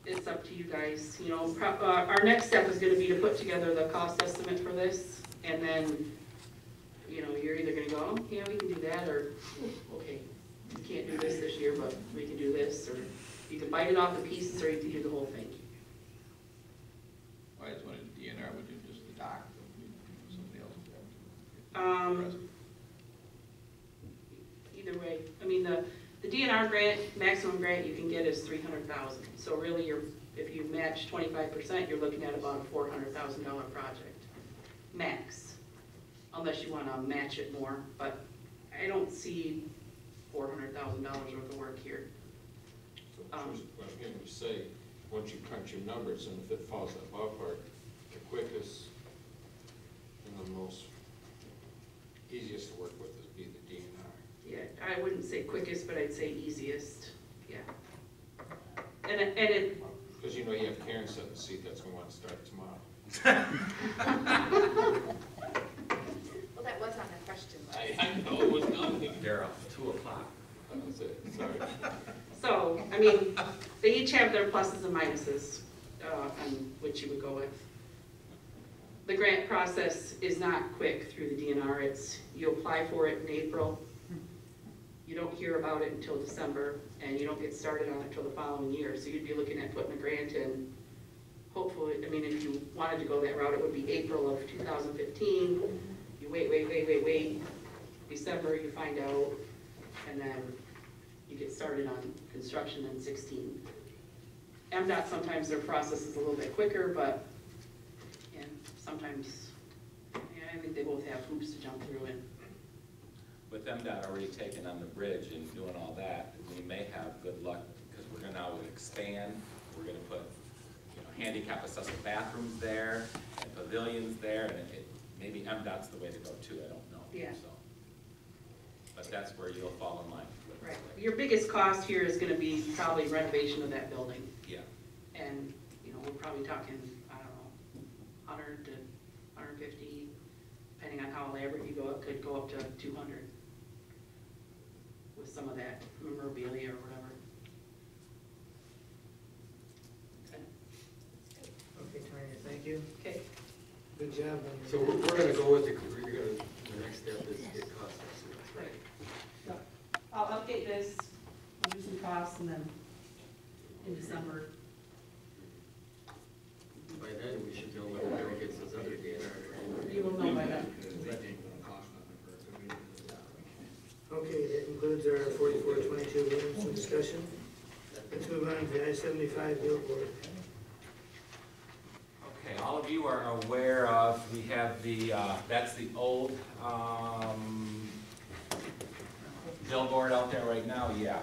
It's up to you guys, you know, our next step is gonna be to put together the cost estimate for this, and then, you know, you're either gonna go, oh, yeah, we can do that, or, okay, we can't do this year, but we can do this, or you can bite it off in pieces, or you can do the whole thing.
Why is one of the DNR would do just the dock, somebody else would have to?
Either way, I mean, The DNR grant, maximum grant you can get is $300,000. So really, if you match 25%, you're looking at about a $400,000 project, max. Unless you want to match it more, but I don't see $400,000 worth of work here.
So, well, again, we say, once you crunch your numbers, and if it falls in the ballpark, the quickest and the most easiest to work with is be the DNR.
Yeah, I wouldn't say quickest, but I'd say easiest, yeah. And it,
Because you know you have Karen set in the seat that's gonna want to start tomorrow.
Well, that was on the question list.
I know, it was not me.
Daryl, 2 o'clock.
That's it, sorry.
so, I mean, they each have their pluses and minuses, on which you would go with. The grant process is not quick through the DNR. It's, you apply for it in April, you don't hear about it until December, and you don't get started on it until the following year. So you'd be looking at putting a grant in, hopefully, I mean, if you wanted to go that route, it would be April of 2015. You wait, December you find out, and then you get started on construction in 16. MDOT, sometimes their process is a little bit quicker, but yeah, sometimes, yeah, I think they both have hoops to jump through and
With MDOT already taking on the bridge and doing all that, we may have good luck, because we're gonna now expand, we're gonna put, you know, handicap accessible bathrooms there, and pavilions there, and maybe MDOT's the way to go too, I don't know.
Yeah.
So, but that's where you'll fall in line.
right. Your biggest cost here is gonna be probably renovation of that building.
Yeah.
And, you know, we're probably talking, I don't know, 100 to 150, depending on how elaborate you go, it could go up to 200 with some of that memorabilia or whatever. Okay.
Okay, Tanya, thank you.
Okay.
Good job.
So we're gonna go with the next step is get cost estimates, right?
So I'll update this, I'll do some costs, and then in December.
By then, we should know whether Mary gets this other DNR.
You will know by then.
Okay, that concludes our 4422 Williamson discussion. Let's move on to the I-75 Billboard.
Okay, all of you are aware of, we have the, that's the old billboard out there right now, yeah.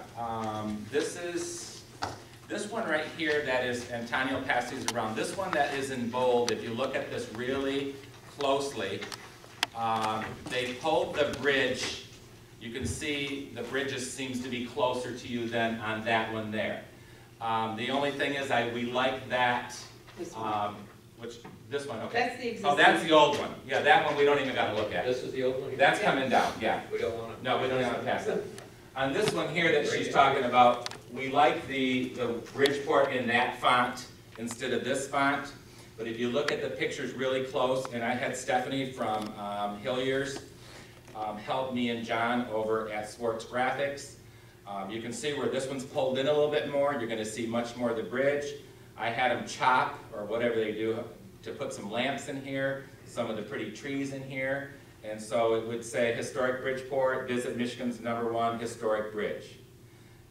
This one right here that is, and Tanya will pass these around, this one that is in bold, if you look at this really closely, they pulled the bridge. You can see the bridge seems to be closer to you than on that one there. The only thing is we like that,
This one.
this one, okay.
That's the existing.
Oh, that's the old one. Yeah, that one we don't even gotta look at.
This is the old one?
That's coming down, yeah.
We don't want to.
No, we don't have to pass that. On this one here that she's talking about, we like the Bridgeport in that font instead of this font. But if you look at the pictures really close, and I had Stephanie from Hilliers help me and John over at Sports Graphics. You can see where this one's pulled in a little bit more. You're going to see much more of the bridge. I had them chop, or whatever they do, to put some lamps in here, some of the pretty trees in here. And so it would say Historic Bridgeport, visit Michigan's #1 historic bridge.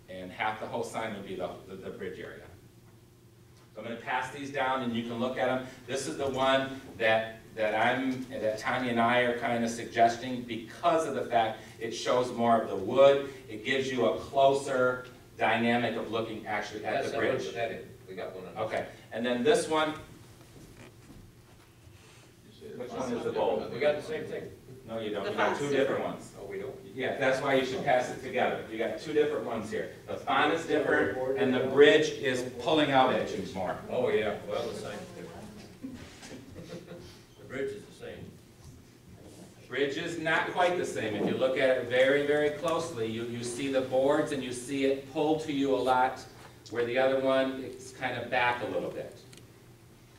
And half the whole sign would be the bridge area. So I'm going to pass these down and you can look at them. This is the one that Tanya and I are kind of suggesting because of the fact it shows more of the wood. It gives you a closer dynamic of looking actually at the bridge.
We got one on.
Okay, and then this one, which one is the bold?
We got the same thing.
No, you don't.
The
You got
font's
two
different.
different ones.
Oh, we don't?
Yeah, that's why you should pass it together. You got two different ones here. The font is different, and the bridge is pulling out at you more.
Oh, yeah, well, the sign's different. The bridge is the same.
Bridge is not quite the same. If you look at it very, very closely, you see the boards and you see it pull to you a lot, where the other one, it's kind of back a little bit.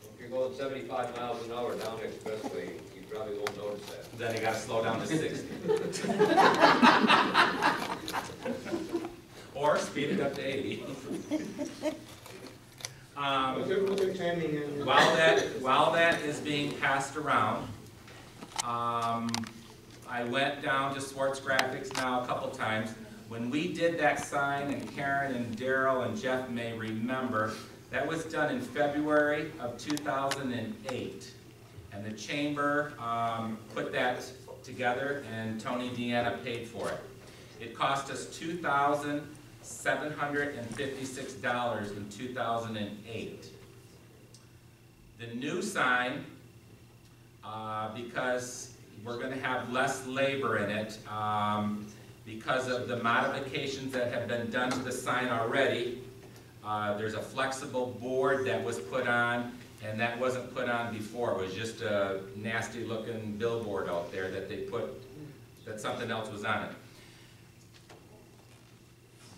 If you're going 75 miles an hour down the expressway, you probably won't notice that.
Then you gotta slow down to 60. Or speed it up to 80.
What's your timing on
While that is being passed around, I went down to Sports Graphics now a couple times. When we did that sign, and Karen and Daryl and Jeff may remember, that was done in February of 2008. And the chamber put that together, and Tony Deanna paid for it. It cost us $2,756 in 2008. The new sign, because we're going to have less labor in it, because of the modifications that have been done to the sign already. There's a flexible board that was put on, and that wasn't put on before. It was just a nasty looking billboard out there that they put, that something else was on it.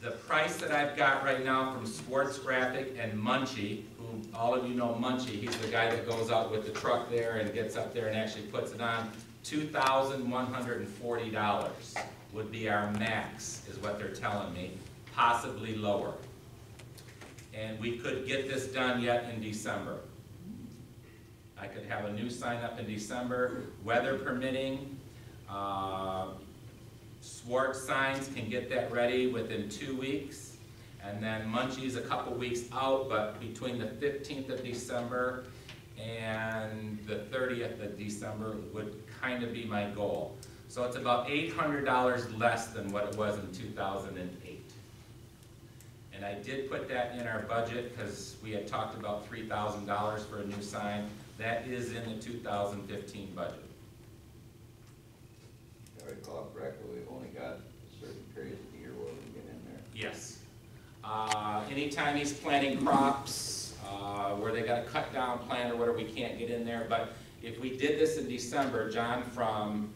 The price that I've got right now from Sports Graphic and Munchie, who all of you know Munchie, he's the guy that goes out with the truck there and gets up there and actually puts it on, $2,140 would be our max, is what they're telling me, possibly lower. And we could get this done yet in December. I could have a new sign up in December, weather permitting. Swartz Signs can get that ready within 2 weeks. And then Munchie's a couple weeks out, but between the 15th of December and the 30th of December would kind of be my goal. So it's about $800 less than what it was in 2008. And I did put that in our budget because we had talked about $3,000 for a new sign. That is in the 2015 budget.
If I recall correctly, we've only got certain periods of the year where we can get in there.
Yes. Anytime he's planting crops, where they got a cut down plant or whatever, we can't get in there. But if we did this in December, John from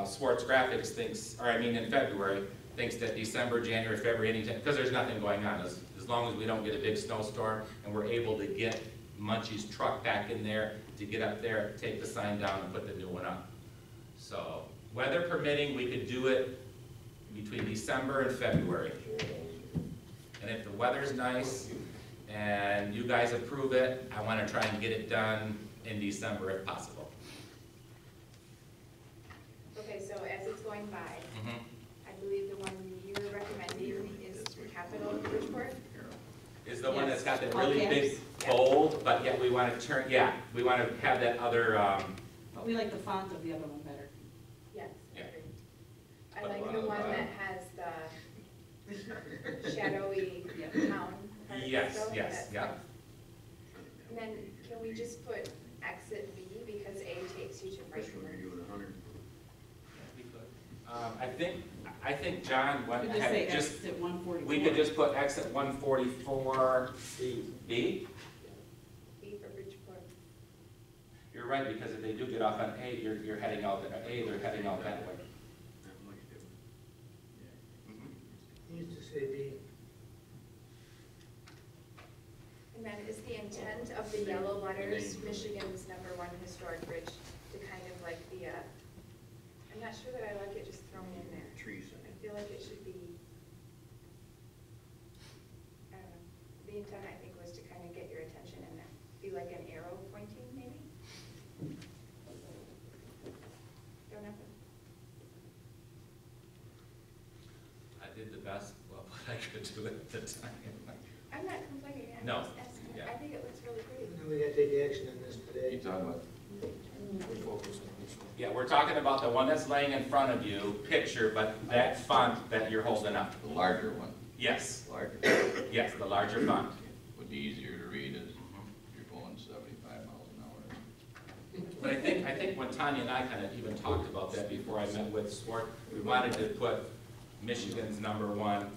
Swartz Graphics thinks, or I mean in February, thinks that December, January, February, anytime, because there's nothing going on. As long as we don't get a big snowstorm and we're able to get Munchie's truck back in there to get up there, take the sign down and put the new one up. So, weather permitting, we could do it between December and February. And if the weather's nice and you guys approve it, I want to try and get it done in December if possible.
Okay, so as it's going by, I believe the one you're recommending is Capital Bridgeport?
Is the one
Yes.
that's got the
All
really
caps.
big bold, but yet we want to turn, yeah, we want to have that other,
But we like the font of the other one better.
Yes, I
Yeah.
agree. I like the one that has the shadowy town. part,
Yes,
so
yes,
that's
yeah.
nice. And then can we just put exit B because A takes you to Bridgeport?
I think John
We
went
could just
ahead,
say
just,
exit 144.
we could just put exit 144 B.
B for Bridgeport.
You're right, because if they do get off on A, you're heading out, A, they're heading out that way.
He used to say B.
And then is the intent of the yellow letters, Michigan's #1 historic bridge, to kind of like be a, I'm not sure that I like it just thrown in there.
Trees.
I feel like it should be, I don't know, the intent I think was to kind of get your attention and be like an arrow pointing maybe? Don't have to.
I did the best, well, what I could do at the time.
I'm not complaining, I'm
No,
just asking.
yeah.
I think it looks really pretty.
Now we gotta take action on this
You
today.
talking about?
Yeah, we're talking about the one that's laying in front of you, picture, but that font that you're holding up.
The larger one,
Yes,
larger.
yes, the larger font.
Would be easier to read as you're going 75 miles an hour.
But I think when Tanya and I kind of even talked about that before I met with Swart, we wanted to put Michigan's #1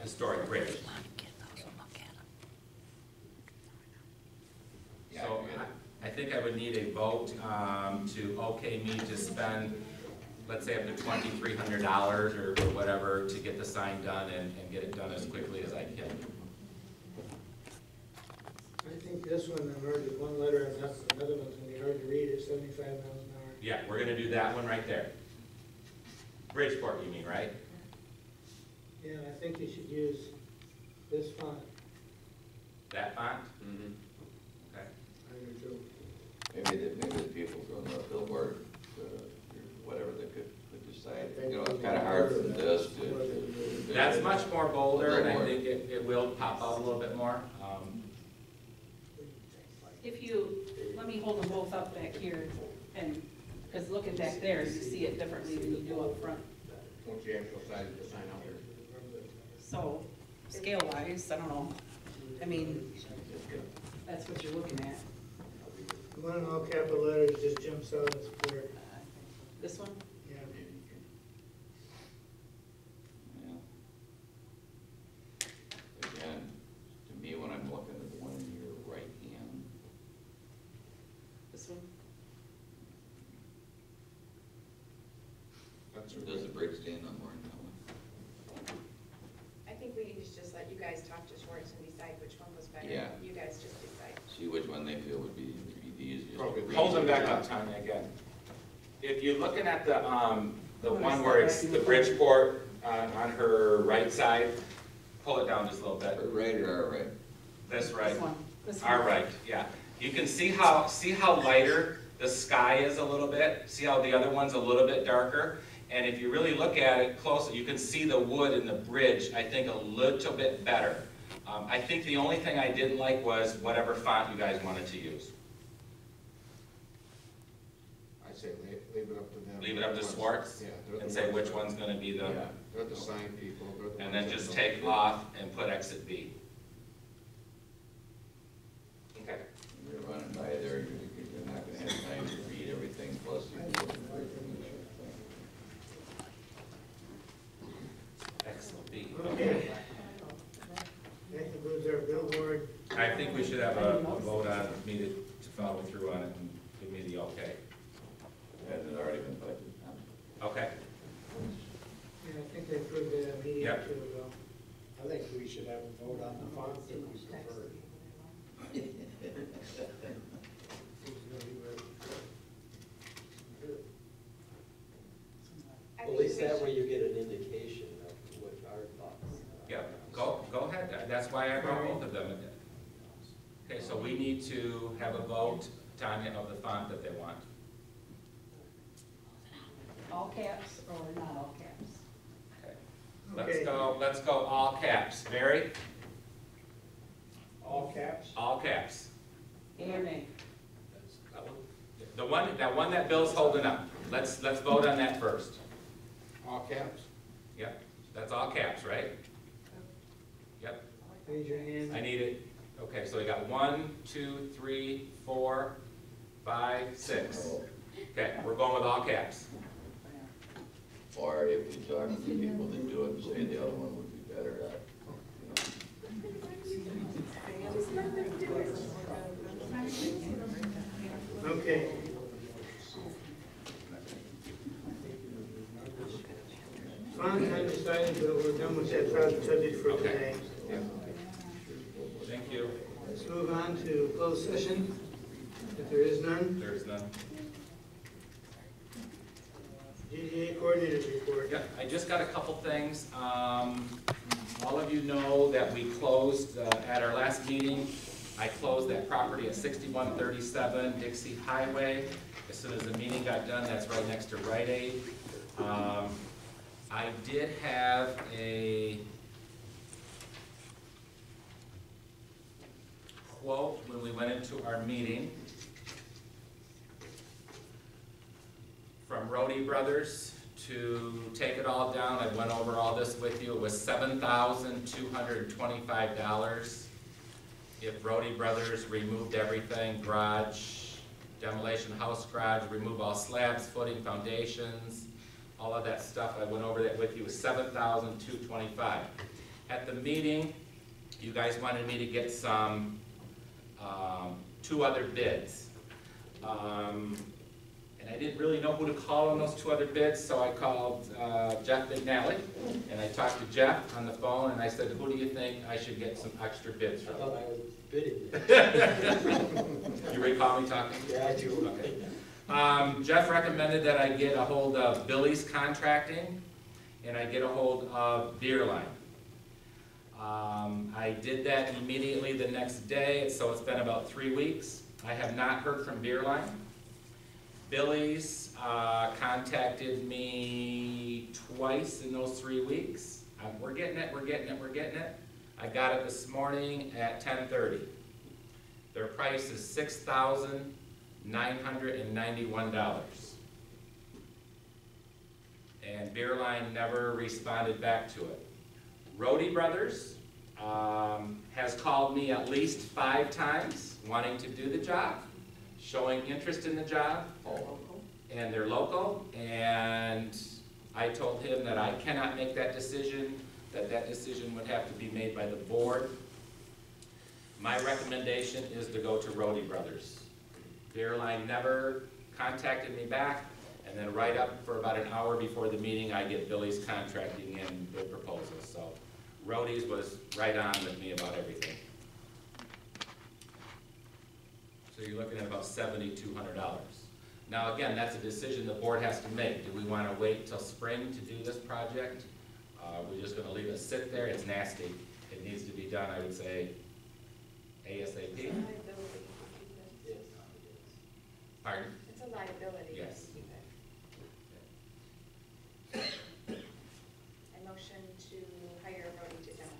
historic bridge.
Yeah,
So I think I would need a vote to okay me to spend, let's say up to $2,300 or whatever to get the sign done and get it done as quickly as I can.
I think this one, I'm already one letter, and that's, another one's gonna be hard to read at 75 miles an hour.
Yeah, we're gonna do that one right there. Bridgeport, you mean, right?
Yeah, I think you should use this font.
That font? Okay.
I do too.
Maybe the people from the Billboard, whatever, they could just side, you know, it's kinda hard from this to.
That's much more bolder, and I think it will pop out a little bit more.
If you, let me hold them both up back here, and, because looking back there, you see it differently than you do up front.
What's the actual size of the sign out there?
So, scale-wise, I don't know, I mean, that's what you're looking at.
The one in all capital letters just jumps out as clear.
This one?
Yeah.
Yeah. Again, to me, when I'm looking at the one in your right hand,
This one?
does the brick stand on more than that one?
I think we need to just let you guys talk to Schwartz and decide which one was better.
Yeah.
You guys just decide.
See which one they feel would be the easiest.
Hold them back up, Tanya, again. If you're looking at the one where it's the Bridgeport on her right side, pull it down just a little bit.
Our right or our right?
This right.
This one. This one.
Our right, yeah. You can see how lighter the sky is a little bit. See how the other one's a little bit darker? And if you really look at it closer, you can see the wood in the bridge, I think, a little bit better. I think the only thing I didn't like was whatever font you guys wanted to use.
I say leave it up to them.
Leave it up to Schwartz,
Yeah, they're the
and say
ones
which
that-
one's gonna be the,
Yeah, they're the sign people. They're the
and
ones
then
that
just
know.
take off and put exit B. Okay.
You're running by there, you're not gonna have time to read everything, plus you.
Exit B.
Okay. That concludes our billboard.
I think we should have a vote on me to follow through on it and give me the okay.
Hasn't already been budgeted.
Okay.
Yeah, I think they approved it a meeting or
Yep.
two ago.
I think we should have a vote on the font that we prefer.
I
At
think
least
we
that
should-
way you get an indication of what our thoughts are.
Yeah, go ahead. That's why I brought both of them. Okay, so we need to have a vote, Tanya, of the font that they want.
All caps or not all caps?
Okay.
Okay.
Let's go all caps. Barry?
All caps?
All caps.
Yea or nay?
That one that Bill's holding up. Let's vote on that first.
All caps?
Yep, that's all caps, right? Yep,
Raise your hand.
I need it. Okay, so we got 1, 2, 3, 4, 5, 6. Okay, we're going with all caps.
Or if you talk to the people that do it and say the other one would be better,
Just let them do it.
Okay. Font undecided, but we're done with that subject for
Okay.
today.
Thank you.
Let's move on to closed session, if there is none.
There's none.
DDA coordinator's report.
Yeah, I just got a couple things. All of you know that we closed, at our last meeting, I closed that property at 6137 Dixie Highway. As soon as the meeting got done, that's right next to Rite Aid. I did have a quote when we went into our meeting from Rhodey Brothers to take it all down. I went over all this with you. It was $7,225 if Rhodey Brothers removed everything, garage, demolition, house garage, remove all slabs, footing, foundations, all of that stuff. I went over that with you. It was $7,225. At the meeting, you guys wanted me to get some, 2 other bids. And I didn't really know who to call on those 2 other bids, so I called Jeff McNally, and I talked to Jeff on the phone, and I said, who do you think I should get some extra bids
I
from?
thought I was bidding.
You recall me talking?
Yeah, I do.
Okay. Jeff recommended that I get a hold of Billy's Contracting, and I get a hold of Beerline. I did that immediately the next day, so it's been about 3 weeks. I have not heard from Beerline. Billy's contacted me twice in those 3 weeks. We're getting it. I got it this morning at 10:30. Their price is $6,991. And Beerline never responded back to it. Rohde Brothers has called me at least 5 times wanting to do the job, showing interest in the job. And they're local, and I told him that I cannot make that decision, that decision would have to be made by the board. My recommendation is to go to Rohde Brothers. Beerline never contacted me back, and then right up for about an hour before the meeting, I get Billy's contracting in the proposal. So Rohde's was right on with me about everything. So you're looking at about $7,200. Now again, that's a decision the board has to make. Do we want to wait till spring to do this project? We're just going to leave it sit there. It's nasty. It needs to be done, I would say, ASAP. Pardon?
It's a liability.
Yes.
I motion to hire Rohde to demo.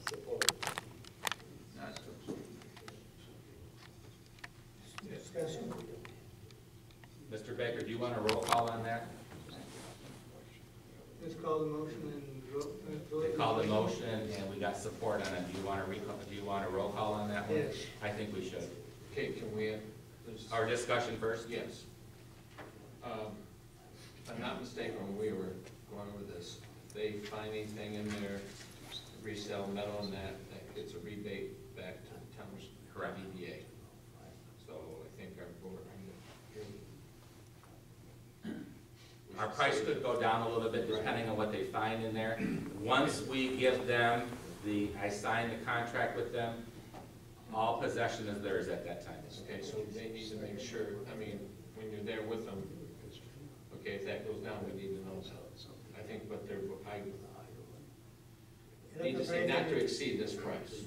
Support. Discussion.
Mr. Baker, do you want a roll call on that?
Let's call the motion and vote.
They called the motion and we got support on it. Do you want a roll call on that one?
Yes.
I think we should.
Okay, can we,
Our discussion first?
yes. If I'm not mistaken, when we were going over this, if they find anything in there, resell metal and that gets a rebate back to the town's
Correct.
DDA. So I think our board,
Our price could go down a little bit depending on what they find in there. Once we give them I sign the contract with them, all possession is theirs at that time.
okay, so they need to make sure, I mean, when you're there with them, okay, if that goes down, we need to know. I think what they're, need to say not to exceed this price.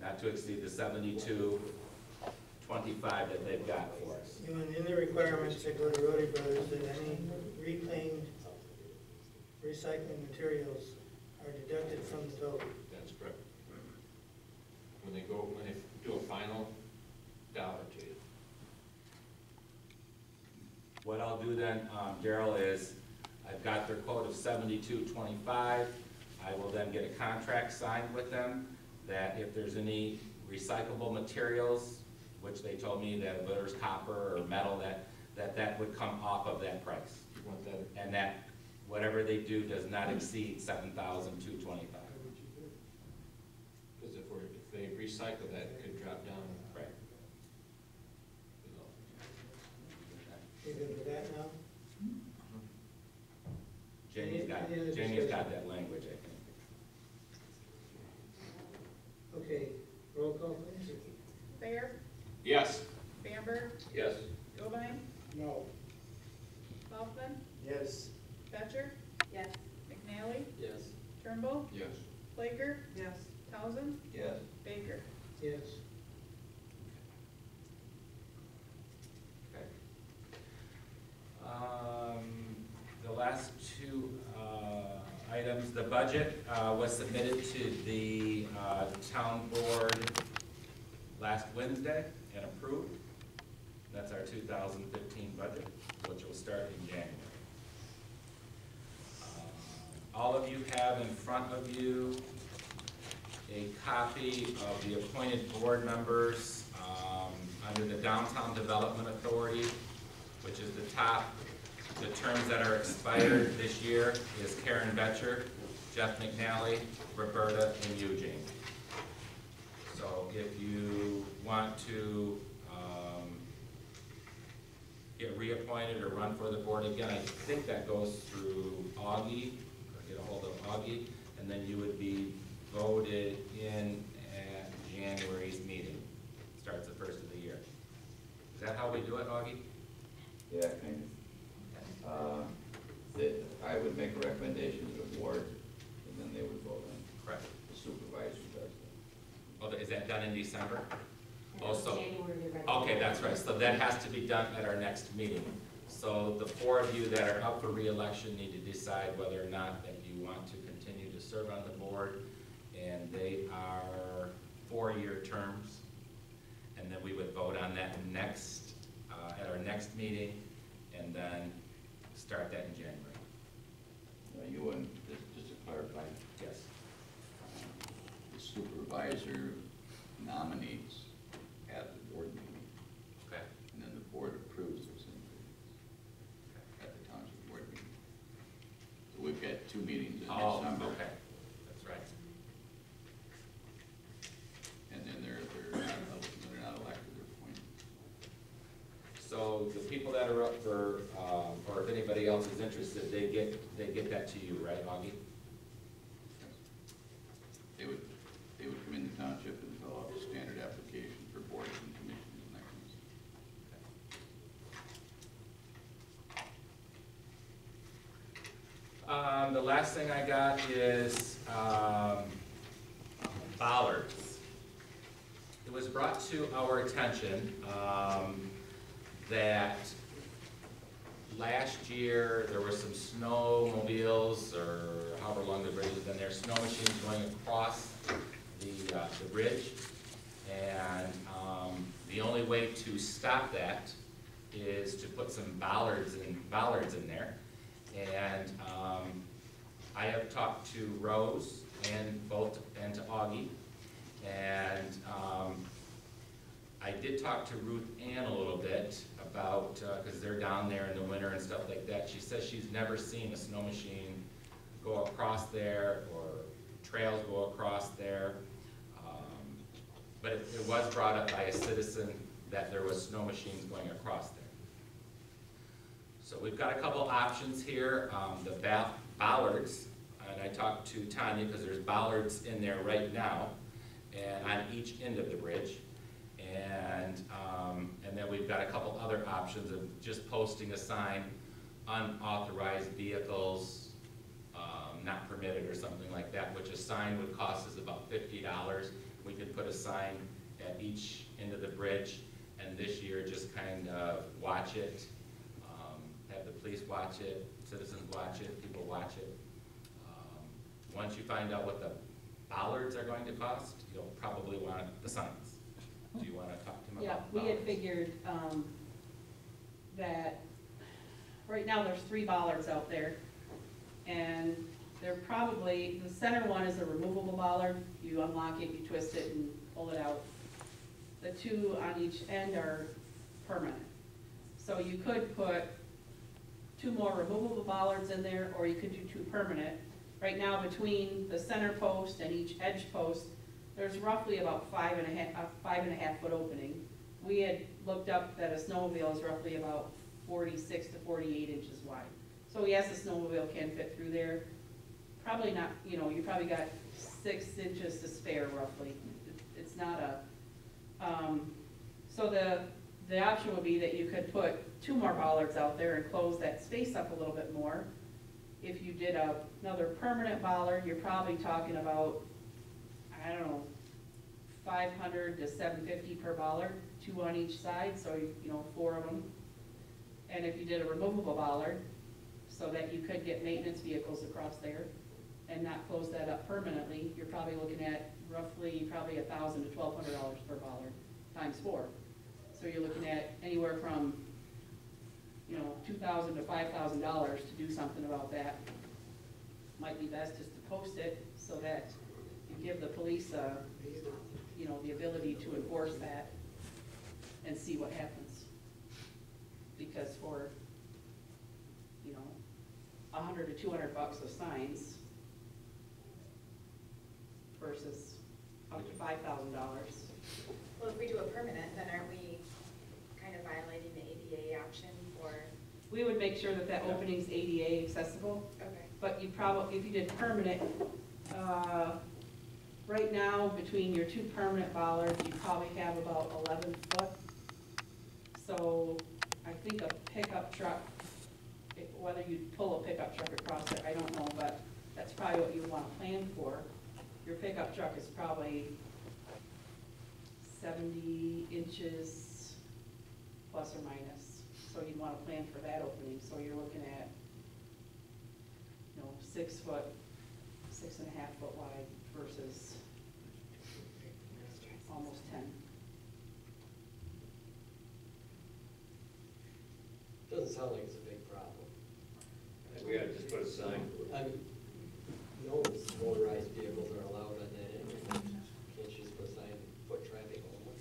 Not to exceed the $72.25 that they've got for us.
In the requirements that go to Rohde Brothers, that any reclaimed recycling materials are deducted from the total.
That's correct. When they do a final dollar to you.
What I'll do then, Daryl, is I've got their quote of $72.25. I will then get a contract signed with them that if there's any recyclable materials, which they told me that whether it's copper or metal, that would come off of that price.
You want that?
And that whatever they do does not exceed $7,225.
Because if they recycle that, it could drop down.
Right.
You good with that now?
Jamie's got that language, I think.
Okay, roll call please.
Bayer,
Yes.
Bamber,
Yes.
Govine,
No.
Kaufman,
Yes.
Batcher,
Yes.
McNally,
Yes.
Turnbull,
Yes.
Flaker,
Yes.
Townsend,
Yes.
Baker.
Yes.
Okay. The last two items, the budget was submitted to the town board last Wednesday and approved. That's our 2015 budget, which will start in January. All of you have in front of you a copy of the appointed board members under the Downtown Development Authority, which is the top. The terms that are expired this year is Karen Betcher, Jeff McNally, Roberta, and Eugene. So if you want to get reappointed or run for the board again, I think that goes through Augie, or get a hold of Augie, and then you would be voted in at January's meeting. Starts the first of the year. Is that how we do it, Augie?
Yeah, kind of. That I would make a recommendation to the board, and then they would vote on it.
Correct.
The supervisor does that.
Oh, is that done in December? Oh, so-
January, they're ready.
Okay, that's right, so that has to be done at our next meeting. So the 4 of you that are up for reelection need to decide whether or not that you want to continue to serve on the board, and they are 4-year terms. And then we would vote on that next, at our next meeting, and then start that in January.
You wouldn't, just to clarify,
Yes.
the supervisor nominates at the board meeting,
Okay.
and then the board approves those individuals at the township board meeting. So we've got 2 meetings in
Oh,
December.
okay, that's right.
And then they're not elected, they're appointed.
So the people that are up for, or if anybody else is interested, they get that to you, right, Augie?
They would come in the township and fill out a standard application for boards and commissions and that kind of stuff.
The last thing I got is bollards. It was brought to our attention that last year there were some snowmobiles, or however long the bridge has been there, snow machines going across the bridge. And the only way to stop that is to put some bollards in there. And I have talked to Rose and to Augie, and I did talk to Ruth Ann a little bit about, because they're down there in the winter and stuff like that. She says she's never seen a snow machine go across there, or trails go across there. But it was brought up by a citizen that there was snow machines going across there. So we've got a couple options here. The bollards, and I talked to Tanya because there's bollards in there right now, and on each end of the bridge. And then we've got a couple other options of just posting a sign, unauthorized vehicles, not permitted or something like that, which a sign would cost us about $50. We could put a sign at each end of the bridge, and this year just kind of watch it, have the police watch it, citizens watch it, people watch it. Once you find out what the bollards are going to cost, you'll probably want the signs. Do you want to talk to him
Yeah,
about
we had
bollards?
figured that right now there's 3 bollards out there, and they're probably, the center one is a removable bollard. You unlock it, you twist it, and pull it out. The 2 on each end are permanent. So you could put 2 more removable bollards in there, or you could do 2 permanent. Right now, between the center post and each edge post, there's roughly about 5.5 foot opening. We had looked up that a snowmobile is roughly about 46 to 48 inches wide. So yes, a snowmobile can fit through there. Probably not, you probably got 6 inches to spare roughly. It's not a, so the option would be that you could put 2 more bollards out there and close that space up a little bit more. If you did another permanent bollard, you're probably talking about, I don't know, $500 to $750 per bollard, 2 on each side, so 4 of them. And if you did a removable bollard, so that you could get maintenance vehicles across there and not close that up permanently, you're probably looking at roughly probably $1,000 to $1,200 per bollard times 4. So you're looking at anywhere from $2,000 to $5,000 to do something about that. Might be best just to post it so that you give the police the ability to enforce that and see what happens. Because for $100 to $200 of signs versus up to $5,000.
Well, if we do a permanent, then aren't we kind of violating the ADA option for?
We would make sure that opening's ADA accessible.
Okay.
But you probably, if you did permanent, right now, between your 2 permanent bollards, you probably have about 11 foot. So I think a pickup truck, whether you pull a pickup truck across it, I don't know, but that's probably what you want to plan for. Your pickup truck is probably 70 inches plus or minus. So you'd want to plan for that opening, so you're looking at, 6 foot, 6.5 foot wide versus almost 10.
Doesn't sound like it's a big problem.
We gotta just put a sign.
No motorized vehicles are allowed on that end. Can't you just put a sign, foot traffic only?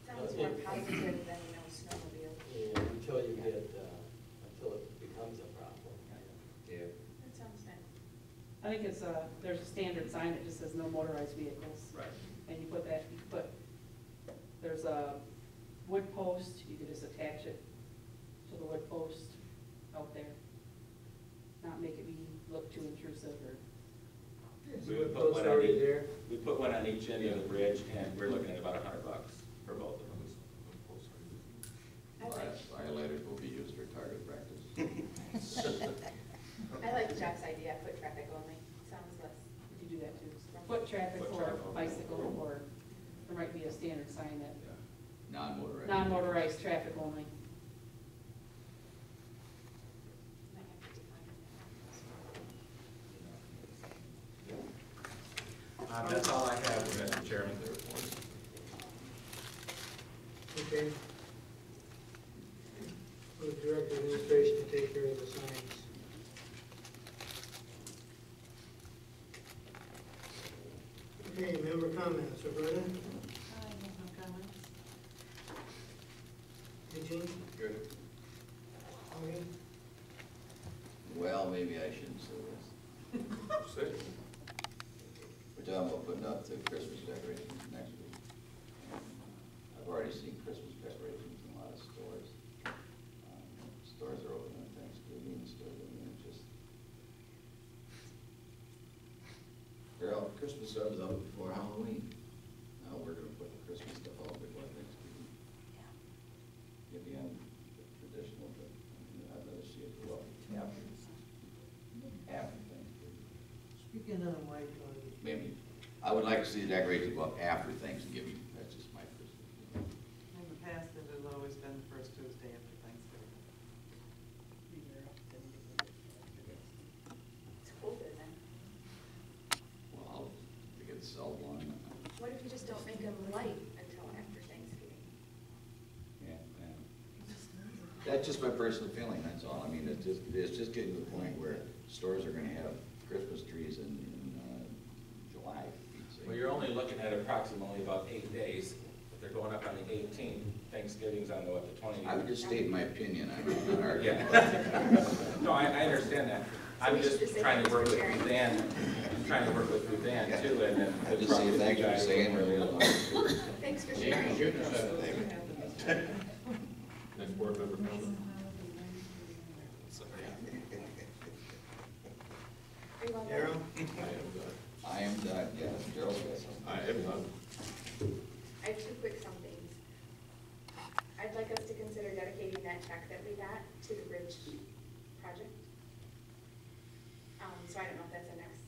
Sounds more positive than no snowmobile.
Yeah, until you get, until it becomes a problem.
Yeah.
That sounds nice.
I think it's there's a standard sign that just says no motorized vehicles.
Right.
And you put that, there's a wood post, you could just attach it to the wood post out there. Not make it look too intrusive or.
We would put
Post
one on
already
each,
there.
we put one on each end of the bridge, and we're looking at about $100 for both of them.
Violators will be used for target practice.
I like Jeff's idea, foot traffic only, sounds less.
You could do that too. Foot traffic
Foot
or
traffic.
bicycle, or there might be a standard sign that,
Non-motorized.
non-motorized traffic only.
Might have to define
That's all I have, Mr. Chairman.
Okay. We'll direct administration to take care of the signs. Okay, member comments, Roberta?
I have no comments.
Eugene?
Good.
Okay.
Well, maybe I shouldn't say this. We're talking about putting up the Christmas decorations next week. I've already seen Christmas decorations in a lot of stores. Stores are open on Thanksgiving, they're out, Christmas stuff is out before Halloween. Now we're gonna put the Christmas stuff out before Thanksgiving. Get beyond the traditional, but I'd rather see it go up after Thanksgiving.
Speaking on Mike,
Maybe, I would like to see the decorations go up after Thanksgiving, that's just my personal opinion.
In the past, it has always been the first Tuesday after Thanksgiving.
It's colder then.
Well, it gets so long.
What if you just don't make them light until after Thanksgiving?
Yeah. That's just my personal feeling, that's all. I mean, it's just getting to the point where stores are gonna have Christmas trees in July. for Pete's sake.
Well, you're only looking at approximately about 8 days. If they're going up on the 18th, Thanksgiving's on the, 20th?
I would just state my opinion, I'm not arguing.
Yeah. No, I understand that. I'm
we
just
should just say
trying to work with
thanks for
Ruthann, trying to work with Ruthann too, and then.
I just say thank you for saying where we are.
Thanks for sharing.
Next board member comment?
Are you all done?
Darrell?
I am done, yes, Gerald's got something.
I am done.
I have 2 quick somethings. I'd like us to consider dedicating that check that we got to the bridge project. So I don't know if that's a next,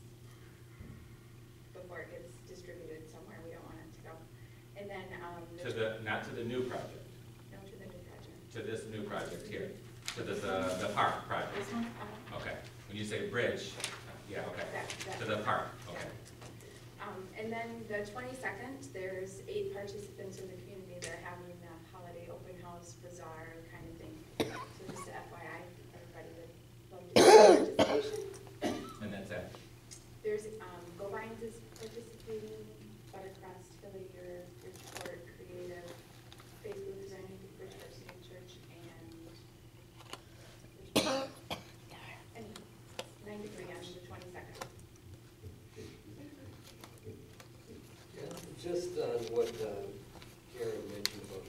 before it gets distributed somewhere, we don't want it to go. And then,
Not to the new project,
no, to the new project.
to this new project here, to the park project.
This one?
Okay, when you say bridge, yeah, okay,
That-
to the park, okay.
And then the 22nd, there's 8 participants in the community that are having a holiday open house, bazaar kind of thing. So just a FYI, everybody would love to do participation.
And that's it.
There's, Go Vines is participating, Buttercrest, Villager, Bridgeport, Creative, Faith Lutheran, Bridgeport City Church, and 93 on the 22nd.
Yeah, just on what Karen mentioned about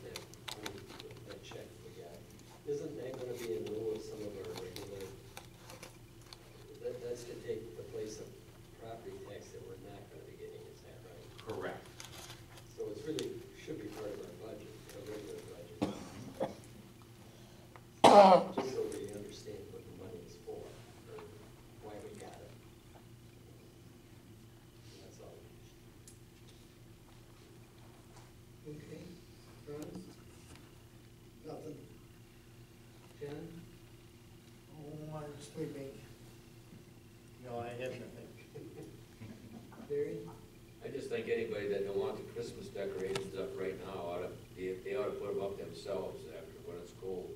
that check we got, isn't that gonna be in lieu of some of our regular, that's to take the place of property tax that we're not gonna be getting, is that right?
Correct.
So it's really, should be part of our budget, our regular budget. Just so we understand what the money is for, or why we got it. That's all.
head, I think.
Barry?
I just think anybody that don't want the Christmas decorations up right now ought to, they ought to put them up themselves after, when it's cold.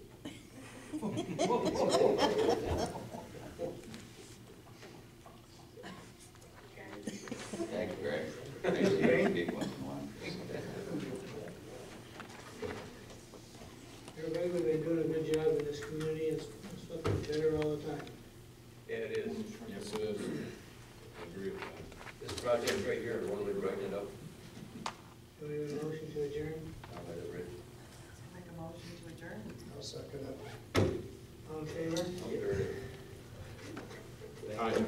Thanks, Greg. Thanks for being big once in a while.
Everybody, we've been doing a good job in this community, it's looking better all the time.
Yeah, it is.
Yes, it is. I agree with that.
This project right here, the one we brighten it up,
Do we have a motion to adjourn?
down by the bridge.
Make a motion to adjourn.
I'll second it.
All in favor?
Up there.
Aye.